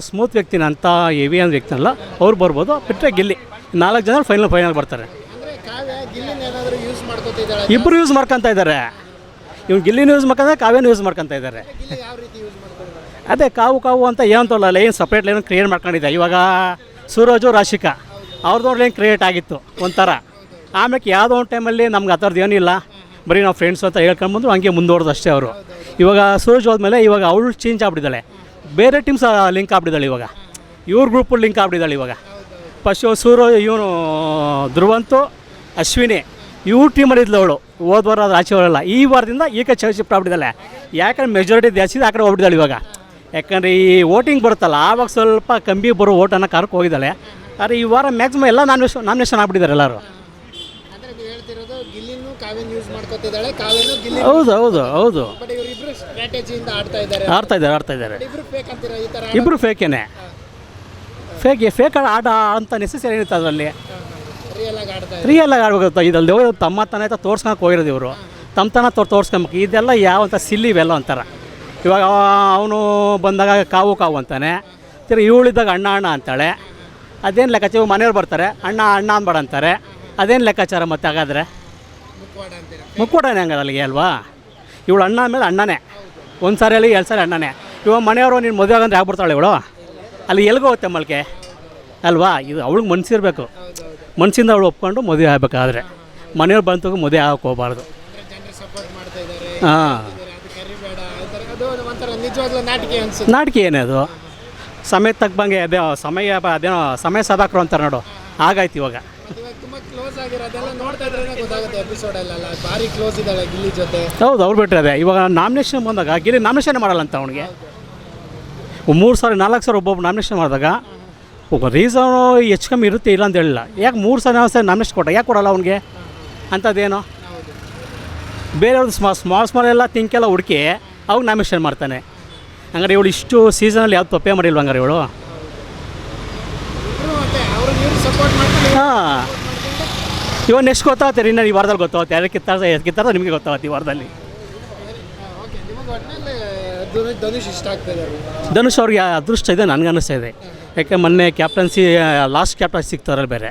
ಸ್ಮೂತ್ ವ್ಯಕ್ತಿನ ಅಂತ ಹೆವಿ ಅಂದ ವ್ಯಕ್ತಿನಲ್ಲ, ಅವ್ರು ಬರ್ಬೋದು. ಬಿಟ್ಟರೆ ಗಿಲ್ಲಿ 4 ಜನ ಫೈನಲ್ ಬರ್ತಾರೆ.
ಅಂದರೆ ಕಾವ್ಯ ಗಿಲ್ಲಿನ ಮಾಡ್ಕೊತಿದ್ದಾಳೆ?
ಇಬ್ಬರು ಯೂಸ್ ಮಾಡ್ಕೊತಾ ಇದ್ದಾರೆ. ಇವ್ನು ಗಿಲ್ಲಿನೂ ಯೂಸ್ ಮಾಡ್ಕೊಂತಾರೆ, ಕಾವ್ಯನೂ ಯೂಸ್ ಮಾಡ್ಕೊತಾ ಇದ್ದಾರೆ.
ಗಿಲ್ಲಿ ಯಾವ ರೀತಿ ಯೂಸ್ ಮಾಡ್ಕೊಂಡಿದ್ದಾರೆ?
ಅದೇ ಕಾವು ಅಂತ ಏನಂತಲ್ಲ ಏನು ಸಪ್ರೇಟ್ ಲೈನ್ ಕ್ರಿಯೇಟ್ ಮಾಡ್ಕೊಂಡಿದ್ದೆ. ಇವಾಗ ಸೂರಜು ರಾಶಿಕಾ ಅವ್ರದ್ದು ಲೈನ್ ಕ್ರಿಯೇಟ್ ಆಗಿತ್ತು ಒಂಥರ. ಆಮೇಲೆ ಯಾವುದೋ ಒಂದು ಟೈಮಲ್ಲಿ ನಮ್ಗೆ ಆ ಥರದ್ದು ಏನಿಲ್ಲ, ಬರೀ ನಾವು ಫ್ರೆಂಡ್ಸ್ ಅಂತ ಹೇಳ್ಕೊಂಡ್ಬಂದು ಹಂಗೆ ಮುಂದುವರೆದು ಅಷ್ಟೇ ಅವರು. ಇವಾಗ ಸೂರಜ್ ಹೋದ್ಮೇಲೆ ಇವಾಗ ಅವಳು ಚೇಂಜ್ ಆಗ್ಬಿಟ್ಟಿದ್ದಾಳೆ, ಬೇರೆ ಟೀಮ್ಸ್ ಲಿಂಕ್ ಆಗ್ಬಿಟ್ಟಿದ್ದಾಳೆ. ಇವಾಗ ಇವ್ರ ಗ್ರೂಪ್ ಲಿಂಕ್ ಆಗ್ಬಿಟ್ಟಿದ್ದಾಳೆ. ಇವಾಗ ಫಸ್ಟ್ ಇವನು ಧ್ರುವಂತು ಅಶ್ವಿನಿ ಇವ್ರ ಟೀಮಲ್ಲಿ ಇದ್ಲು ಅವಳು. ಹೋದ ವಾರ ಅದು ಆಚೆ ಅವರಲ್ಲ, ಈ ವಾರದಿಂದ ಈಗ ಶಿಫ್ಟ್ ಆಗ್ಬಿಟ್ಟಿದ್ದಾಳೆ. ಯಾಕಂದ್ರೆ ಮೆಜಾರಿಟಿ ಜಾಸ್ತಿ ಆ ಕಡೆ ಹೋಗ್ಬಿಟ್ಟಿದ್ದಾಳೆ ಇವಾಗ. ಯಾಕಂದರೆ ಈ ವೋಟಿಂಗ್ ಬರುತ್ತಲ್ಲ, ಆವಾಗ ಸ್ವಲ್ಪ ಕಮ್ಮಿ ಬರೋ ಓಟನ್ನು ಕರ್ಕೊ ಹೋಗಿದ್ದಾಳೆ. ಆದರೆ ಈ ವಾರ ಮ್ಯಾಕ್ಸಿಮಮ್ ಎಲ್ಲ ನಾಮಿನೇಷನ್ ಆಗ್ಬಿಟ್ಟಿದ್ದಾರೆ ಎಲ್ಲರೂ.
ಅಂದ್ರೆ ನೀವು ಹೇಳ್ತಿರೋದು ಗಿಲ್ಲಿನೂ ಕಾವ್ಯನ ಯೂಸ್ ಮಾಡ್ಕೊತಿದ್ದಾಳೆ, ಕಾವ್ಯನೂ ಗಿಲ್ಲಿ.
ಹೌದು ಹೌದು ಹೌದು
ಬಟ್ ಇವರಿಬ್ರು ಸ್ಟ್ರಾಟಜಿಯಿಂದ ಆಡ್ತಾ ಇದ್ದಾರೆ.
ಆಡ್ತಾ ಇದ್ದಾರೆ.
ಇಬ್ರು ಫೇಕ್ ಅಂತೀರಾ ಈ ತರ?
ಇಬ್ಬರು ಫೇಕೇನೆ. ಫೇಕ್ ಆಟ ಅಂತ ನೆಸೆಸರಿ ಏನಿತ್ತು ಅದರಲ್ಲಿ.
ರಿಯಲ್ ಆಗಿ ಆಡ್ತಾ
ರಿಯಲ್ ಆಗಿ ಆಡ್ಬೇಕು. ಇದರಲ್ಲಿ ತಮ್ಮ ತನ ತೋರ್ಸ್ಕೊಳಕ್ಕೆ ಹೋಗಿರೋದು ಇವರು. ತಮ್ಮ ತನ ತೋರ್ಸ್ಕೊಬೇಕು. ಇದೆಲ್ಲ ಯಾವಂತ ಸಿಲ್ಲಿ ಇವೆಲ್ಲ ಅಂತಾರೆ. ಇವಾಗ ಅವನು ಬಂದಾಗ ಕಾವು ಅಂತಾನೆ, ತಿರ್ಗಿ ಇವಳಿದ್ದಾಗ ಅಣ್ಣ ಅಂತಾಳೆ. ಅದೇನು ಲೆಕ್ಕಾಚಾರ? ಮನೆಯವ್ರು ಬರ್ತಾರೆ, ಅಣ್ಣ ಅನ್ಬೇಡ ಅಂತಾರೆ. ಅದೇನು ಲೆಕ್ಕಾಚಾರ ಮತ್ತೆ? ಹಾಗಾದರೆ ಮುಕ್ಕೋಡನೆ ಹಂಗಾರೆ ಅಲ್ಲಿಗೆ ಅಲ್ವಾ? ಇವಳು ಅಣ್ಣ ಮೇಲೆ ಅಣ್ಣನೇ, ಒಂದು ಸಾರಿ ಅಲ್ಲಿ 2 ಸಾರಿ ಅಣ್ಣನೇ. ಇವಾಗ ಮನೆಯವರು ನೀನು ಮದುವೆ ಆಗಂದ್ರೆ ಆಗ್ಬಿಡ್ತಾಳೆ ಇವಳು. ಅಲ್ಲಿ ಎಲ್ಗೋಗುತ್ತೆ ಮಲ್ಕೆ ಅಲ್ವಾ? ಇದು ಅವಳಿಗೆ ಮನಸ್ಸಿರಬೇಕು. ಮನಸ್ಸಿಂದ ಅವಳು ಒಪ್ಕೊಂಡು ಮದುವೆ ಆಗಬೇಕಾದ್ರೆ ಮನೆಯವ್ರು ಬಂತು ಮದುವೆ ಆಗಕ್ಕೆ ಹೋಗಬಾರ್ದು. ಹಾಂ, ನಾಟಕ ಏನೇ ಅದು? ಸಮಯ ತಕ್ಕಂಗೆ ಅದೇ ಸಮಯ ಸದಾಕರು ಅಂತಾರೆ ನೋಡು, ಹಾಗಾಯ್ತು ಇವಾಗ.
ತುಂಬಾ ಕ್ಲೋಸ್ ಆಗಿರೋದೆಲ್ಲ ನೋಡ್ತಾ ಇದ್ರೆ ಗೊತ್ತಾಗುತ್ತೆ ಎಪಿಸೋಡ್ ಎಲ್ಲ. ಭಾರಿ ಕ್ಲೋಸ್ ಇದ್ದಾಳೆ ಗಿಲ್ಲಿ ಜೊತೆ.
ಹೌದು, ಅವ್ರು ಬಿಟ್ಟರೆ ಅದೇ. ಇವಾಗ ನಾಮಿನೇಷನ್ ಬಂದಾಗ ಗಿಲ್ಲಿ ನಾಮಿನೇಷನ್ ಮಾಡಲ್ಲ ಅಂತ ಅವನಿಗೆ 3 ಸಾರಿ 4 ಸಾರಿ ಒಬ್ಬೊಬ್ಬರು ನಾಮಿನೇಷನ್ ಮಾಡಿದಾಗ ಒಬ್ಬ ರೀಸನು ಹೆಚ್ಚು ಕಮ್ಮಿ ಇರುತ್ತೆ, ಇಲ್ಲ ಅಂತ ಹೇಳಿಲ್ಲ. ಯಾಕೆ 3 ಸಾರಿ ನಾಮಿನೇಷನ್ ಕೊಟ್ಟ, ಯಾಕೆ ಕೊಡಲ್ಲ ಅವ್ನಿಗೆ ಅಂಥದ್ದೇನೋ? ಬೇರೆಯವ್ರದ್ದು ಸ್ಮಾಲ್ ಎಲ್ಲ ತಿಂಕೆಲ್ಲ ಹುಡುಕಿ ಅವಾಗ ನಾಮಿನೇಷನ್ ಮಾಡ್ತಾನೆ. ಹಂಗಾರೆ ಇವಳು ಇಷ್ಟು ಸೀಸನಲ್ಲಿ ಯಾವ್ದು ತಪ್ಪೇ ಮಾಡಿಲ್ವ ಹಂಗಾರೆ ಇವಳು? ಹಾಂ, ಇವಾಗ ನೆಕ್ಸ್ಟ್ ಗೊತ್ತಾಗುತ್ತೆ. ಇನ್ನು ಈ ವಾರದಲ್ಲಿ ಗೊತ್ತಾಗುತ್ತೆ ಯಾರು ಕಿತ್ತಾರ ನಿಮಗೆ ಗೊತ್ತಾಗುತ್ತೆ ಈ ವಾರದಲ್ಲಿ.
ಧನುಷ್ ಇಷ್ಟ ಆಗ್ತದೆ.
ಧನುಷ್ ಅವ್ರಿಗೆ ಅದೃಷ್ಟ ಇದೆ ನನಗೆ ಅನ್ನಿಸ್ತಾ ಇದೆ. ಯಾಕೆ ಮೊನ್ನೆ ಕ್ಯಾಪ್ಟನ್ಸಿ ಲಾಸ್ಟ್ ಕ್ಯಾಪ್ಟನ್ಸಿ ಸಿಗ್ತಾರಲ್ಲ ಬೇರೆ,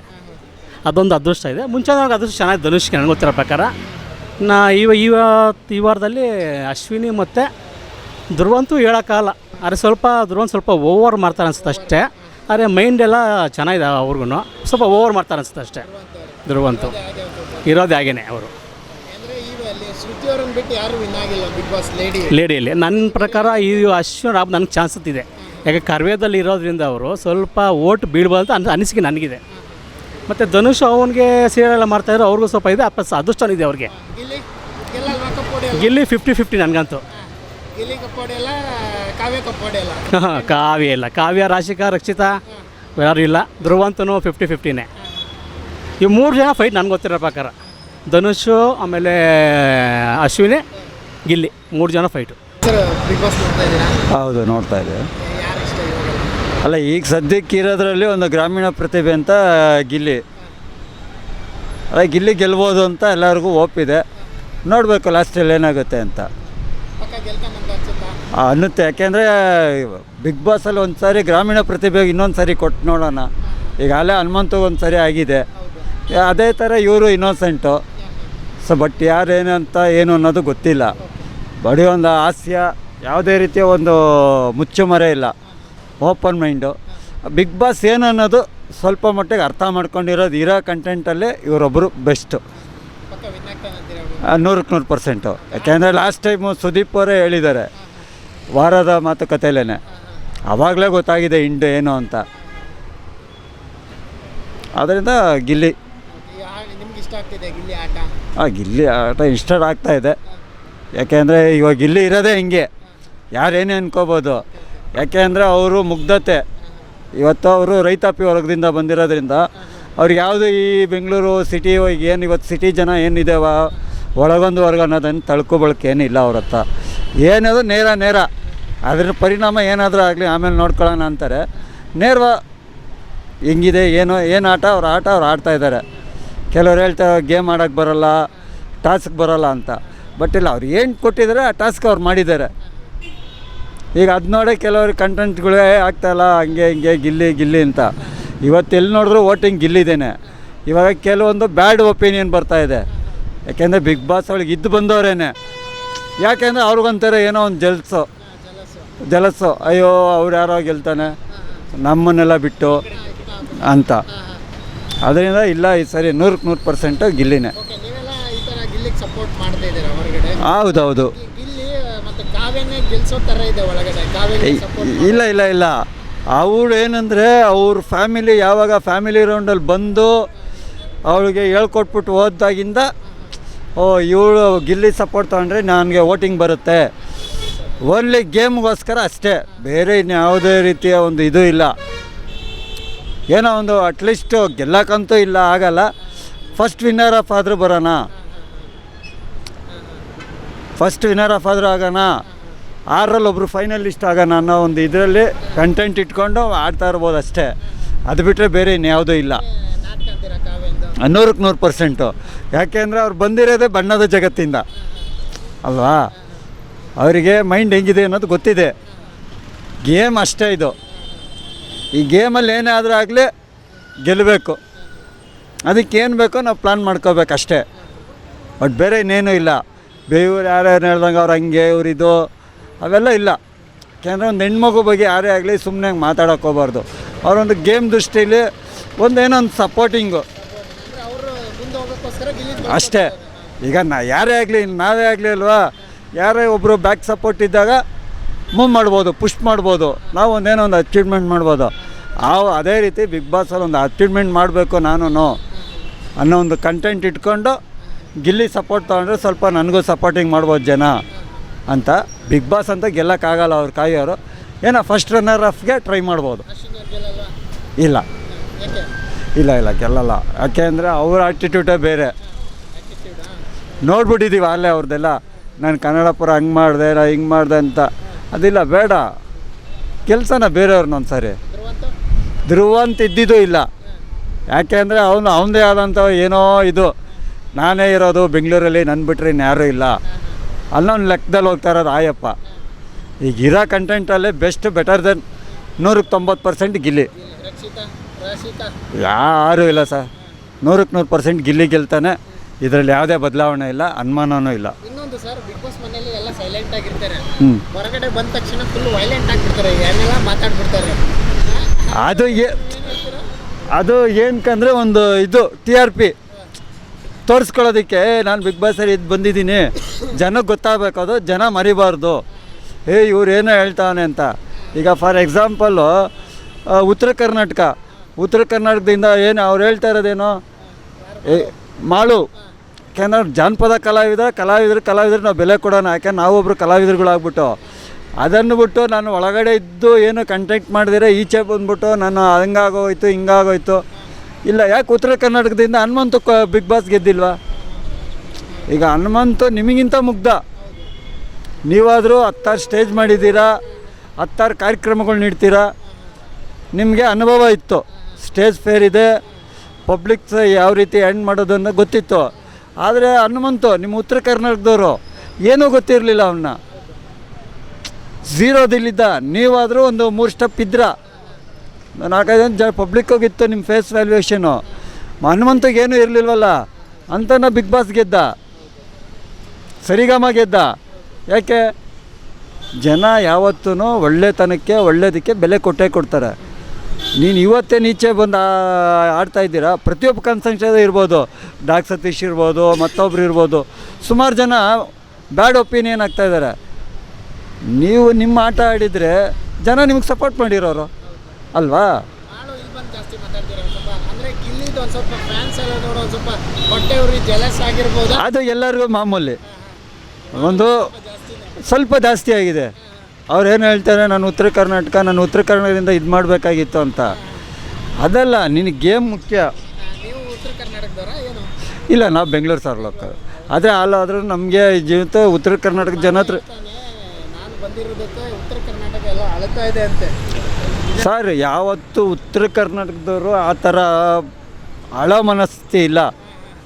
ಅದೊಂದು ಅದೃಷ್ಟ ಇದೆ. ಮುಂಚೆ ಅದೃಷ್ಟ ಚೆನ್ನಾಗಿ ಧನುಷ್ಗೆ ನನಗೆ ಗೊತ್ತಿರೋ ಪ್ರಕಾರ. ಈ ವಾರದಲ್ಲಿ ಅಶ್ವಿನಿ ಮತ್ತು ಧ್ರುವಂತೂ ಹೇಳೋಕ್ಕಾಗಲ್ಲ. ಆದರೆ ಧ್ರುವಂತ ಸ್ವಲ್ಪ ಓವರ್ ಮಾಡ್ತಾರೆ ಅನ್ಸುತ್ತೆ ಅಷ್ಟೇ. ಆದರೆ ಮೈಂಡ್ ಎಲ್ಲ ಚೆನ್ನಾಗಿದೆ ಅವ್ರಿಗೂ, ಸ್ವಲ್ಪ ಓವರ್ ಮಾಡ್ತಾರೆ ಅನ್ಸುತ್ತೆ ಅಷ್ಟೇ. ಧ್ರುವಂತು ಇರೋದೇ ಹಾಗೇನೆ ಅವರು. ಲೇಡಿಯಲ್ಲಿ ನನ್ನ ಪ್ರಕಾರ ಈ ಅಶ್ವಿನ್ ರಾಬ್ ನನಗೆ ಚಾನ್ಸ್ ಇದೆ. ಯಾಕೆ ಕರ್ವೇದಲ್ಲಿ ಇರೋದ್ರಿಂದ ಅವರು ಸ್ವಲ್ಪ ಓಟ್ ಬೀಳ್ಬೋದು ಅಂತ ಅನಿಸಿಕೆ ನನಗಿದೆ. ಮತ್ತು ಧನುಷ್ ಅವನಿಗೆ ಸೀರಿಯಲ್ ಎಲ್ಲ ಮಾಡ್ತಾಯಿದ್ರು, ಅವ್ರಿಗೂ ಸ್ವಲ್ಪ ಇದೆ. ಅದೃಷ್ಟ ಇದೆ ಅವ್ರಿಗೆ. ಗಿಲ್ಲಿ 50-50 ನನಗಂತೂ. ಹಾಂ, ಕಾವ್ಯ ಇಲ್ಲ. ಕಾವ್ಯ, ರಾಶಿಕಾ, ರಕ್ಷಿತಾ ಯಾರು ಇಲ್ಲ. ಧ್ರುವಂತನೂ 50-50ನೇ. ಈ 3 ಜನ ಫೈಟ್ ನನಗೆ ಗೊತ್ತಿರೋ ಪ್ರಕಾರ. ಧನುಷು, ಆಮೇಲೆ ಅಶ್ವಿನಿ, ಗಿಲ್ಲಿ 3 ಜನ ಫೈಟು.
ಹೌದು, ನೋಡ್ತಾ ಇದ್ದೇವೆ. ಅಲ್ಲ, ಈಗ ಸದ್ಯಕ್ಕೆ ಇರೋದ್ರಲ್ಲಿ ಒಂದು ಗ್ರಾಮೀಣ ಪ್ರತಿಭೆ ಅಂತ ಗಿಲ್ಲಿ. ಅಲ್ಲ, ಗಿಲ್ಲಿ ಗೆಲ್ಬೋದು ಅಂತ ಎಲ್ಲರಿಗೂ ಒಪ್ಪಿದೆ. ನೋಡಬೇಕು ಲಾಸ್ಟಲ್ಲಿ ಏನಾಗುತ್ತೆ ಅಂತ ಅನ್ನುತ್ತೆ. ಯಾಕೆಂದರೆ ಬಿಗ್ ಬಾಸಲ್ಲಿ ಒಂದು ಸಾರಿ ಗ್ರಾಮೀಣ ಪ್ರತಿಭೆಗೆ ಇನ್ನೊಂದು ಸಾರಿ ಕೊಟ್ಟು ನೋಡೋಣ. ಈಗ ಅಲ್ಲೇ ಹನುಮಂತು ಒಂದು ಸಾರಿ ಆಗಿದೆ, ಅದೇ ಥರ ಇವರು ಇನ್ನೋಸೆಂಟು. ಬಟ್ ಯಾರೇನಂತ ಏನು ಅನ್ನೋದು ಗೊತ್ತಿಲ್ಲ. ಬರೀ ಒಂದು ಹಾಸ್ಯ, ಯಾವುದೇ ರೀತಿಯ ಒಂದು ಮುಚ್ಚುಮರೆ ಇಲ್ಲ, ಓಪನ್ ಮೈಂಡು. ಬಿಗ್ ಬಾಸ್ ಏನು ಅನ್ನೋದು ಸ್ವಲ್ಪ ಮಟ್ಟಿಗೆ ಅರ್ಥ ಮಾಡ್ಕೊಂಡಿರೋದು ಇರೋ ಕಂಟೆಂಟಲ್ಲೇ ಇವರೊಬ್ಬರು ಬೆಸ್ಟು, 100%. ಯಾಕೆಂದರೆ ಲಾಸ್ಟ್ ಟೈಮು ಸುದೀಪ್ ಅವರೇ ಹೇಳಿದ್ದಾರೆ ವಾರದ ಮಾತುಕತೆಯಲ್ಲೇ, ಆವಾಗಲೇ ಗೊತ್ತಾಗಿದೆ ಇಂಡು ಏನು ಅಂತ. ಆದ್ದರಿಂದ ಗಿಲ್ಲಿ ಗಿಲ್ಲಿ ಆಟ ಇಷ್ಟ ಆಗ್ತಾಯಿದೆ. ಯಾಕೆಂದರೆ ಇವಾಗ ಗಿಲ್ಲಿ ಇರೋದೇ ಹಿಂಗೆ, ಯಾರೇನೇ ಅನ್ಕೋಬೋದು. ಯಾಕೆಂದರೆ ಅವರು ಮುಗ್ಧತೆ, ಇವತ್ತು ಅವರು ರೈತಾಪಿ ವರ್ಗದಿಂದ ಬಂದಿರೋದ್ರಿಂದ ಅವ್ರಿಗೆ ಯಾವುದು ಈ ಬೆಂಗಳೂರು ಸಿಟಿ ಏನು ಇವತ್ತು ಸಿಟಿ ಜನ ಏನಿದೆ ಒಳಗೊಂದು ವರ್ಗ ಅನ್ನೋದನ್ನು ತಳ್ಕೊಬಳಕ್ಕೆ ಏನಿಲ್ಲ ಅವ್ರ ಹತ್ರ. ಏನದು ನೇರ ಅದ್ರ ಪರಿಣಾಮ ಏನಾದರೂ ಆಗಲಿ ಆಮೇಲೆ ನೋಡ್ಕೊಳ್ಳೋಣ ಅಂತಾರೆ. ಹೆಂಗಿದೆ ಏನು ಆಟ ಅವ್ರು ಆಡ್ತಾಯಿದ್ದಾರೆ. ಕೆಲವ್ರು ಹೇಳ್ತಾರೆ ಗೇಮ್ ಆಡೋಕ್ಕೆ ಬರೋಲ್ಲ, ಟಾಸ್ಕ್ ಬರೋಲ್ಲ ಅಂತ. ಬಟ್ ಇಲ್ಲ, ಅವ್ರು ಏನು ಕೊಟ್ಟಿದ್ದಾರೆ ಆ ಟಾಸ್ಕ್ ಅವ್ರು ಮಾಡಿದ್ದಾರೆ. ಈಗ ಅದು ನೋಡಿ ಕೆಲವ್ರಿಗೆ ಕಂಟೆಂಟ್ಗಳೇ ಆಗ್ತಾಯಿಲ್ಲ, ಹಂಗೆ ಗಿಲ್ಲಿ ಅಂತ. ಇವತ್ತು ಎಲ್ಲಿ ನೋಡಿದ್ರು ವೋಟಿಂಗ್ ಗಿಲ್ಲಿದ್ದೇನೆ. ಇವಾಗ ಕೆಲವೊಂದು ಬ್ಯಾಡ್ ಒಪಿನಿಯನ್ ಬರ್ತಾಯಿದೆ. ಯಾಕೆಂದರೆ ಬಿಗ್ ಬಾಸ್ ಒಳಗೆ ಇದ್ದು ಬಂದವರೇನೆ. ಯಾಕೆಂದರೆ ಅವ್ರಿಗೊಂಥರ ಏನೋ ಒಂದು ಜಲಸ್ಸು, ಅಯ್ಯೋ ಅವ್ರು ಯಾರೋ ಗೆಲ್ತಾನೆ ನಮ್ಮನ್ನೆಲ್ಲ ಬಿಟ್ಟು ಅಂತ. ಅದರಿಂದ ಇಲ್ಲ ಈ ಸರಿ 100% ಗಿಲ್ಲಿನೇ.
ಓಕೆ, ನೀವೆಲ್ಲ ಈ ಥರ ಗಿಲ್ಲಿಗೆ ಸಪೋರ್ಟ್ ಮಾಡ್ತಾ ಇದ್ದೀರಾ ಹೊರಗಡೆ?
ಹೌದೌದು.
ಗಿಲ್ಲಿ ಮತ್ತು ಕಾವ್ಯನೇ ಗೆಲ್ಸೋ ಥರ ಇದೆ ಒಳಗಡೆ, ಕಾವ್ಯಗೆ ಸಪೋರ್ಟ್
ಇಲ್ಲ ಅವ್ರು ಏನಂದರೆ ಅವ್ರ ಫ್ಯಾಮಿಲಿ ಯಾವಾಗ ಫ್ಯಾಮಿಲಿ ರೌಂಡಲ್ಲಿ ಬಂದು ಅವಳಿಗೆ ಹೇಳ್ಕೊಟ್ಬಿಟ್ಟು ಹೋದಾಗಿಂದ ಇವಳು ಗಿಲ್ಲಿ ಸಪೋರ್ಟ್ ತೊಗೊಂಡ್ರೆ ನನಗೆ ವೋಟಿಂಗ್ ಬರುತ್ತೆ, ಓನ್ಲಿ ಗೇಮ್ಗೋಸ್ಕರ ಅಷ್ಟೇ, ಬೇರೆ ಇನ್ಯಾವುದೇ ರೀತಿಯ ಒಂದು ಇದು ಇಲ್ಲ. ಏನೋ ಒಂದು ಅಟ್ಲೀಸ್ಟು ಗೆಲ್ಲಕ್ಕಂತೂ ಇಲ್ಲ, ಆಗಲ್ಲ. ಫಸ್ಟ್ ವಿನ್ನರ್ ಆಫ್ ಆದರೂ ಬರೋಣ, ಫಸ್ಟ್ ವಿನ್ನರ್ ಆಫ್ ಆದರೂ ಆಗೋಣ, 6ರಲ್ಲಿ ಒಬ್ಬರು ಫೈನಲಿಸ್ಟ್ ಆಗೋಣ ಅನ್ನೋ ಒಂದು ಇದರಲ್ಲಿ ಕಂಟೆಂಟ್ ಇಟ್ಕೊಂಡು ಆಡ್ತಾ ಇರ್ಬೋದು ಅಷ್ಟೇ. ಅದು ಬಿಟ್ಟರೆ ಬೇರೆ ಇನ್ಯಾವುದೂ ಇಲ್ಲ. 100% ಯಾಕೆಂದರೆ ಅವ್ರು ಬಂದಿರೋದೇ ಬಣ್ಣದ ಜಗತ್ತಿಂದ ಅಲ್ವಾ, ಅವರಿಗೆ ಮೈಂಡ್ ಹೆಂಗಿದೆ ಅನ್ನೋದು ಗೊತ್ತಿದೆ. ಗೇಮ್ ಅಷ್ಟೇ ಇದು. ಈ ಗೇಮಲ್ಲಿ ಏನೇ ಆದರೂ ಆಗಲಿ ಗೆಲ್ಲಬೇಕು, ಅದಕ್ಕೇನು ಬೇಕೋ ನಾವು ಪ್ಲ್ಯಾನ್ ಮಾಡ್ಕೋಬೇಕು ಅಷ್ಟೇ. ಬಟ್ ಬೇರೆ ಇನ್ನೇನೂ ಇಲ್ಲ. ಇವ್ರು ಯಾರ್ಯಾರು ಹೇಳ್ದಂಗೆ ಅವ್ರು ಹಂಗೆ ಇವ್ರಿದು ಅವೆಲ್ಲ ಇಲ್ಲ. ಯಾಕೆಂದರೆ ಒಂದು ಹೆಣ್ಮಗು ಬಗ್ಗೆ ಯಾರೇ ಆಗಲಿ ಸುಮ್ಮನೆ ಮಾತಾಡೋಕೆ ಹೋಗ್ಬಾರ್ದು. ಅವರೊಂದು ಗೇಮ್ ದೃಷ್ಟಿಲಿ ಒಂದೇನೋ ಒಂದು ಸಪೋರ್ಟಿಂಗು ಅಷ್ಟೇ. ಈಗ ಯಾರೇ ಆಗಲಿ, ನಾವೇ ಆಗಲಿ ಅಲ್ವಾ, ಯಾರೇ ಒಬ್ಬರು ಬ್ಯಾಕ್ ಸಪೋರ್ಟ್ ಇದ್ದಾಗ ಮೂವ್ ಮಾಡ್ಬೋದು, ಪುಷ್ ಮಾಡ್ಬೋದು, ನಾವು ಒಂದೇನೋ ಒಂದು ಅಚೀವ್ಮೆಂಟ್ ಮಾಡ್ಬೋದು. ಅದೇ ರೀತಿ ಬಿಗ್ ಬಾಸಲ್ಲಿ ಒಂದು ಅಚೀವ್ಮೆಂಟ್ ಮಾಡಬೇಕು ನಾನು ಅನ್ನೋ ಒಂದು ಕಂಟೆಂಟ್ ಇಟ್ಕೊಂಡು ಗಿಲ್ಲಿ ಸಪೋರ್ಟ್ ತೊಗೊಂಡ್ರೆ ಸ್ವಲ್ಪ ನನಗೂ ಸಪೋರ್ಟಿಂಗ್ ಮಾಡ್ಬೋದು ಜನ ಅಂತ. ಬಿಗ್ ಬಾಸ್ ಅಂತ ಗೆಲ್ಲಕ್ಕಾಗಲ್ಲ, ಅವ್ರು ಕಾಯೋರು. ಏನೋ ಫಸ್ಟ್ ರನ್ನರ್ ಆಫ್ಗೆ ಟ್ರೈ ಮಾಡ್ಬೋದು. ಇಲ್ಲ ಗೆಲ್ಲಲ್ಲ. ಯಾಕೆಂದರೆ ಅವ್ರ ಆ್ಯಟಿಟ್ಯೂಡೇ ಬೇರೆ. ನೋಡ್ಬಿಟ್ಟಿದ್ದೀವಿ ಅಲ್ಲೇ ಅವ್ರದ್ದೆಲ್ಲ, ನಾನು ಕನ್ನಡ ಪುರ ಹಂಗೆ ಮಾಡಿದೆ, ನಾ ಹಿಂಗೆ ಮಾಡಿದೆ ಅಂತ. ಅದಿಲ್ಲ, ಬೇಡ, ಕೆಲಸನ ಬೇರೆಯವ್ರನ್ನ ಒಂದು ಸಾರಿ. ಧ್ರುವ ಅಂತ ಇದ್ದಿದ್ದೂ ಇಲ್ಲ. ಯಾಕೆಂದರೆ ಅವನದೇ ಆದಂಥ ಏನೋ ಇದು, ನಾನೇ ಇರೋದು ಬೆಂಗಳೂರಲ್ಲಿ, ನನ್ನ ಬಿಟ್ಟರೆ ಇನ್ಯಾರೂ ಇಲ್ಲ ಅನ್ನೋ ಲೆಕ್ಕದಲ್ಲಿ ಹೋಗ್ತಾ ಇರೋದು ಆಯಪ್ಪ. ಈಗಿರೋ ಕಂಟೆಂಟಲ್ಲೇ ಬೆಟರ್ ದೆನ್ 190% ಗಿಲ್ಲಿ. ಯಾರೂ ಇಲ್ಲ ಸರ್, 100% ಗಿಲ್ಲಿ ಗೆಲ್ತಾನೆ. ಇದರಲ್ಲಿ ಯಾವುದೇ ಬದಲಾವಣೆ ಇಲ್ಲ, ಅನುಮಾನವೂ ಇಲ್ಲ.
ಇನ್ನೊಂದು ಸರ್, ಬಿಗ್ ಬಾಸ್ ಮನೆಯಲ್ಲಿ ಎಲ್ಲ ಸೈಲೆಂಟ್ ಆಗಿರ್ತಾರೆ, ಹೊರಗಡೆ ಬಂದ ತಕ್ಷಣ ಫುಲ್ ವೈಲೆಂಟ್ ಆಗಿಬಿಡ್ತಾರೆ, ಏನೆಲ್ಲ ಮಾತಾಡ್ಬಿಡ್ತಾರೆ. ಅದು ಏನಕ್ಕಂದರೆ ಒಂದು ಇದು TRP ತೋರಿಸ್ಕೊಳ್ಳೋದಕ್ಕೆ ನಾನು ಬಿಗ್ ಬಾಸಲ್ಲಿ ಇದು ಬಂದಿದ್ದೀನಿ, ಜನಕ್ಕೆ ಗೊತ್ತಾಗಬೇಕು, ಅದು ಜನ ಮರಿಬಾರ್ದು. ಇವ್ರು ಏನೋ ಹೇಳ್ತಾವನೆ ಅಂತ. ಈಗ ಫಾರ್ ಎಕ್ಸಾಂಪಲ್ಲು ಉತ್ತರ ಕರ್ನಾಟಕದಿಂದ ಏನು ಅವ್ರು ಹೇಳ್ತಾ ಇರೋದೇನೋ ಮಾಳು. ಯಾಕೆಂದ್ರೆ ಜಾನಪದ ಕಲಾವಿದರು ನಾವು ಬೆಲೆ ಕೊಡೋಣ, ಯಾಕೆಂದ್ರೆ ನಾವೊಬ್ಬರು ಕಲಾವಿದರುಗಳಾಗ್ಬಿಟ್ಟು ಅದನ್ನು ಬಿಟ್ಟು ನಾನು ಒಳಗಡೆ ಇದ್ದು ಏನು ಕಂಟೆಂಟ್ ಮಾಡಿದರೆ ಈಚೆ ಬಂದ್ಬಿಟ್ಟು ನಾನು ಹಂಗಾಗೋಯ್ತು ಹಿಂಗಾಗೋಯ್ತು. ಇಲ್ಲ, ಯಾಕೆ ಉತ್ತರ ಕರ್ನಾಟಕದಿಂದ ಹನುಮಂತು ಬಿಗ್ ಬಾಸ್ ಗೆದ್ದಿಲ್ವಾ? ಈಗ ಹನುಮಂತು ನಿಮಗಿಂತ ಮುಗ್ಧ. ನೀವಾದರೂ 10 ಸ್ಟೇಜ್ ಮಾಡಿದ್ದೀರಾ, 10 ಕಾರ್ಯಕ್ರಮಗಳು ನೀಡ್ತೀರಾ, ನಿಮಗೆ ಅನುಭವ ಇತ್ತು. ಸ್ಟೇಜ್ ಫೇರ್ ಇದೆ, ಪಬ್ಲಿಕ್ಸ್ ಯಾವ ರೀತಿ ಎಂಡ್ ಮಾಡೋದನ್ನು ಗೊತ್ತಿತ್ತು. ಆದರೆ ಹನುಮಂತು ನಿಮ್ಮ ಉತ್ತರ ಕರ್ನಾಟಕದವರು ಏನೂ ಗೊತ್ತಿರಲಿಲ್ಲ, ಅವನ್ನ ಝೀರೋದಿಲ್ಲಿದ್ದ. ನೀವಾದರೂ ಒಂದು 3 ಸ್ಟೆಪ್ ಇದ್ರ, 4-5 ಪಬ್ಲಿಕ್ ಹೋಗಿತ್ತು ನಿಮ್ಮ ಫೇಸ್ ವ್ಯಾಲ್ಯೂಯೇಷನು. ಹನುಮಂತಗೇನೂ ಇರಲಿಲ್ವಲ್ಲ ಅಂತನ ಬಿಗ್ ಬಾಸ್ ಗೆದ್ದ, ಸರಿಗಮ ಗೆದ್ದ. ಯಾಕೆ? ಜನ ಯಾವತ್ತೂ ಒಳ್ಳೆಯದಕ್ಕೆ ಬೆಲೆ ಕೊಡ್ತಾರೆ. ನೀನು ಇವತ್ತೇ ನೀಚೆ ಬಂದು ಆಡ್ತಾಯಿದ್ದೀರಾ, ಪ್ರತಿಯೊಬ್ಬ ಕನ್ಸಂಕ್ಷನ್ ಇರ್ಬೋದು, ಡಾಕ್ ಸತೀಶ್ ಇರ್ಬೋದು, ಮತ್ತೊಬ್ರು ಇರ್ಬೋದು, ಸುಮಾರು ಜನ ಬ್ಯಾಡ್ ಒಪಿನಿಯನ್ ಆಗ್ತಾಯಿದ್ದಾರೆ. ನೀವು ನಿಮ್ಮ ಆಟ ಆಡಿದರೆ ಜನ ನಿಮಗೆ ಸಪೋರ್ಟ್ ಮಾಡಿರೋರು ಅಲ್ವಾ? ಅದು ಎಲ್ಲರಿಗೂ ಮಾಮೂಲಿ, ಒಂದು ಸ್ವಲ್ಪ ಜಾಸ್ತಿ ಆಗಿದೆ. ಅವ್ರೇನು ಹೇಳ್ತಾರೆ, ನಾನು ಉತ್ತರ ಕರ್ನಾಟಕದಿಂದ ಇದು ಮಾಡಬೇಕಾಗಿತ್ತು ಅಂತ. ಅದಲ್ಲ, ನಿನಗೆ ಗೇಮ್ ಮುಖ್ಯ. ಇಲ್ಲ, ನಾವು ಬೆಂಗಳೂರು ಸರ್ ಲೋಕಲ್. ಅದೇ ಆದರೂ ನಮಗೆ ಜೀವಿತ ಉತ್ತರ ಕರ್ನಾಟಕ ಜನ ಹತ್ರ ಸರ್, ಯಾವತ್ತೂ ಉತ್ತರ ಕರ್ನಾಟಕದವರು ಆ ಥರ ಹಳ ಮನಸ್ಥಿತಿ ಇಲ್ಲ.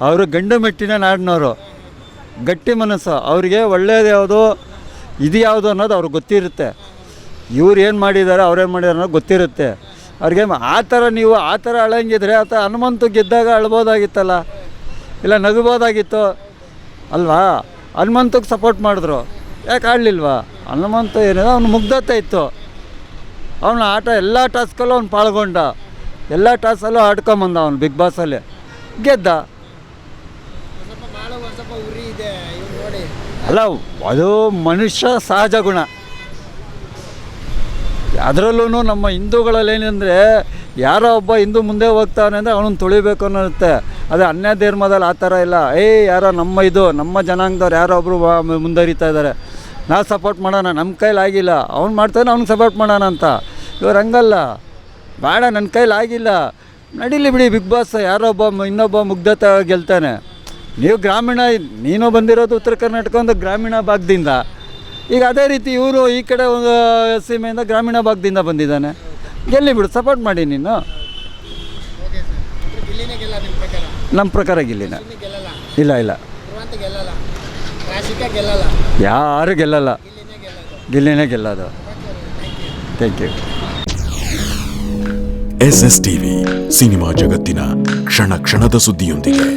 ಅವರು ಗಂಡು ಮೆಟ್ಟಿನ ನಾಡಿನವರು, ಗಟ್ಟಿ ಮನಸ್ಸು. ಅವ್ರಿಗೆ ಒಳ್ಳೆಯದು ಯಾವುದು, ಇದು ಯಾವುದು ಅನ್ನೋದು ಅವ್ರಿಗೆ ಗೊತ್ತಿರುತ್ತೆ. ಇವ್ರು ಏನು ಮಾಡಿದ್ದಾರೆ, ಅವ್ರೇನು ಮಾಡಿದ್ದಾರೆ ಅನ್ನೋದು ಗೊತ್ತಿರುತ್ತೆ ಅವ್ರಿಗೆ. ಆ ಥರ ನೀವು ಆ ಥರ ಅಳಂಗಿದ್ರೆ ಹನುಮಂತು ಗೆದ್ದಾಗ ಅಳ್ಬೋದಾಗಿತ್ತಲ್ಲ, ಇಲ್ಲ ನಗಬೋದಾಗಿತ್ತು.
ಅಲ್ವಾ? ಹನುಮಂತಗೆ ಸಪೋರ್ಟ್ ಮಾಡಿದ್ರು, ಯಾಕೆ ಆಡಲಿಲ್ವಾ? ಹನುಮಂತ ಏನಿದೆ ಅವ್ನು ಮುಗ್ಧತೆ ಇತ್ತು, ಅವನ ಆಟ ಎಲ್ಲ ಟಾಸ್ಕಲ್ಲೂ ಅವ್ನು ಪಾಲ್ಗೊಂಡ, ಎಲ್ಲ ಟಾಸ್ಕಲ್ಲೂ ಆಡ್ಕೊಂಬಂದ ಅವನು ಬಿಗ್ ಬಾಸಲ್ಲಿ ಗೆದ್ದ.
ಒಂದು ಸ್ವಲ್ಪ ಉರಿ ಇದೆ ಇವ್ರು ನೋಡಿ.
ಅಲ್ಲ, ಅದು ಮನುಷ್ಯ ಸಹಜ ಗುಣ. ಅದರಲ್ಲೂ ನಮ್ಮ ಹಿಂದೂಗಳಲ್ಲಿ ಏನಂದರೆ ಯಾರೋ ಒಬ್ಬ ಹಿಂದೂ ಮುಂದೆ ಹೋಗ್ತಾನೆ ಅಂದರೆ ಅವನನ್ನು ತುಳಿಬೇಕು ಅನ್ನೋರುತ್ತೆ. ಅದು ಅನ್ಯ ಧರ್ಮದಲ್ಲಿ ಆ ಥರ ಇಲ್ಲ. ಯಾರೋ ನಮ್ಮ ಜನಾಂಗದವ್ರು ಯಾರೋ ಒಬ್ಬರು ಮುಂದುವರಿತಾ ಇದ್ದಾರೆ, ನಾವು ಸಪೋರ್ಟ್ ಮಾಡೋಣ, ನಮ್ಮ ಕೈಲಾಗಿಲ್ಲ, ಅವ್ನು ಮಾಡ್ತಾನೆ ಅವ್ನಿಗೆ ಸಪೋರ್ಟ್ ಮಾಡೋಣ ಅಂತ. ಇವ್ರು ಹಂಗಲ್ಲ, ಬೇಡ ನನ್ನ ಕೈಲಾಗಿಲ್ಲ, ನಡೀಲಿ ಬಿಡಿ ಬಿಗ್ ಬಾಸ್, ಯಾರೋ ಇನ್ನೊಬ್ಬ ಮುಗ್ಧತೆ ಗೆಲ್ತಾನೆ. ನೀವು ನೀನು ಬಂದಿರೋದು ಉತ್ತರ ಕರ್ನಾಟಕ ಒಂದು ಗ್ರಾಮೀಣ ಭಾಗದಿಂದ, ಈಗ ಅದೇ ರೀತಿ ಇವರು ಈ ಕಡೆ ಒಂದು ಸೀಮೆಯಿಂದ ಗ್ರಾಮೀಣ ಭಾಗದಿಂದ ಬಂದಿದ್ದಾನೆ, ಗೆಲ್ಲಿ ಬಿಡು, ಸಪೋರ್ಟ್ ಮಾಡಿ ನೀನು.
ಗಿಲ್ಲಿನೇ ಗೆಲ್ಲ ನಿಮ್ಮ ಪ್ರಕಾರ?
ನಮ್ಮ ಪ್ರಕಾರ ಗಿಲ್ಲಿನ
ಗೆಲ್ಲಲ್ಲ.
ಇಲ್ಲ
ಧ್ರುವಂತ ಗೆಲ್ಲಲ್ಲ, ರಾಶಿಕಾ ಗೆಲ್ಲಲ್ಲ,
ಯಾರು ಗೆಲ್ಲಲ್ಲ,
ಗಿಲ್ಲಿನೇ ಗೆಲ್ಲೋದು.
ಗಿಲ್ಲಿನೇ ಗೆಲ್ಲೋದು. Thank you.
SS TV, cinema ಜಗತ್ತಿನ ಕ್ಷಣ ಕ್ಷಣದ ಸುದ್ದಿಯೊಂದಿಗೆ.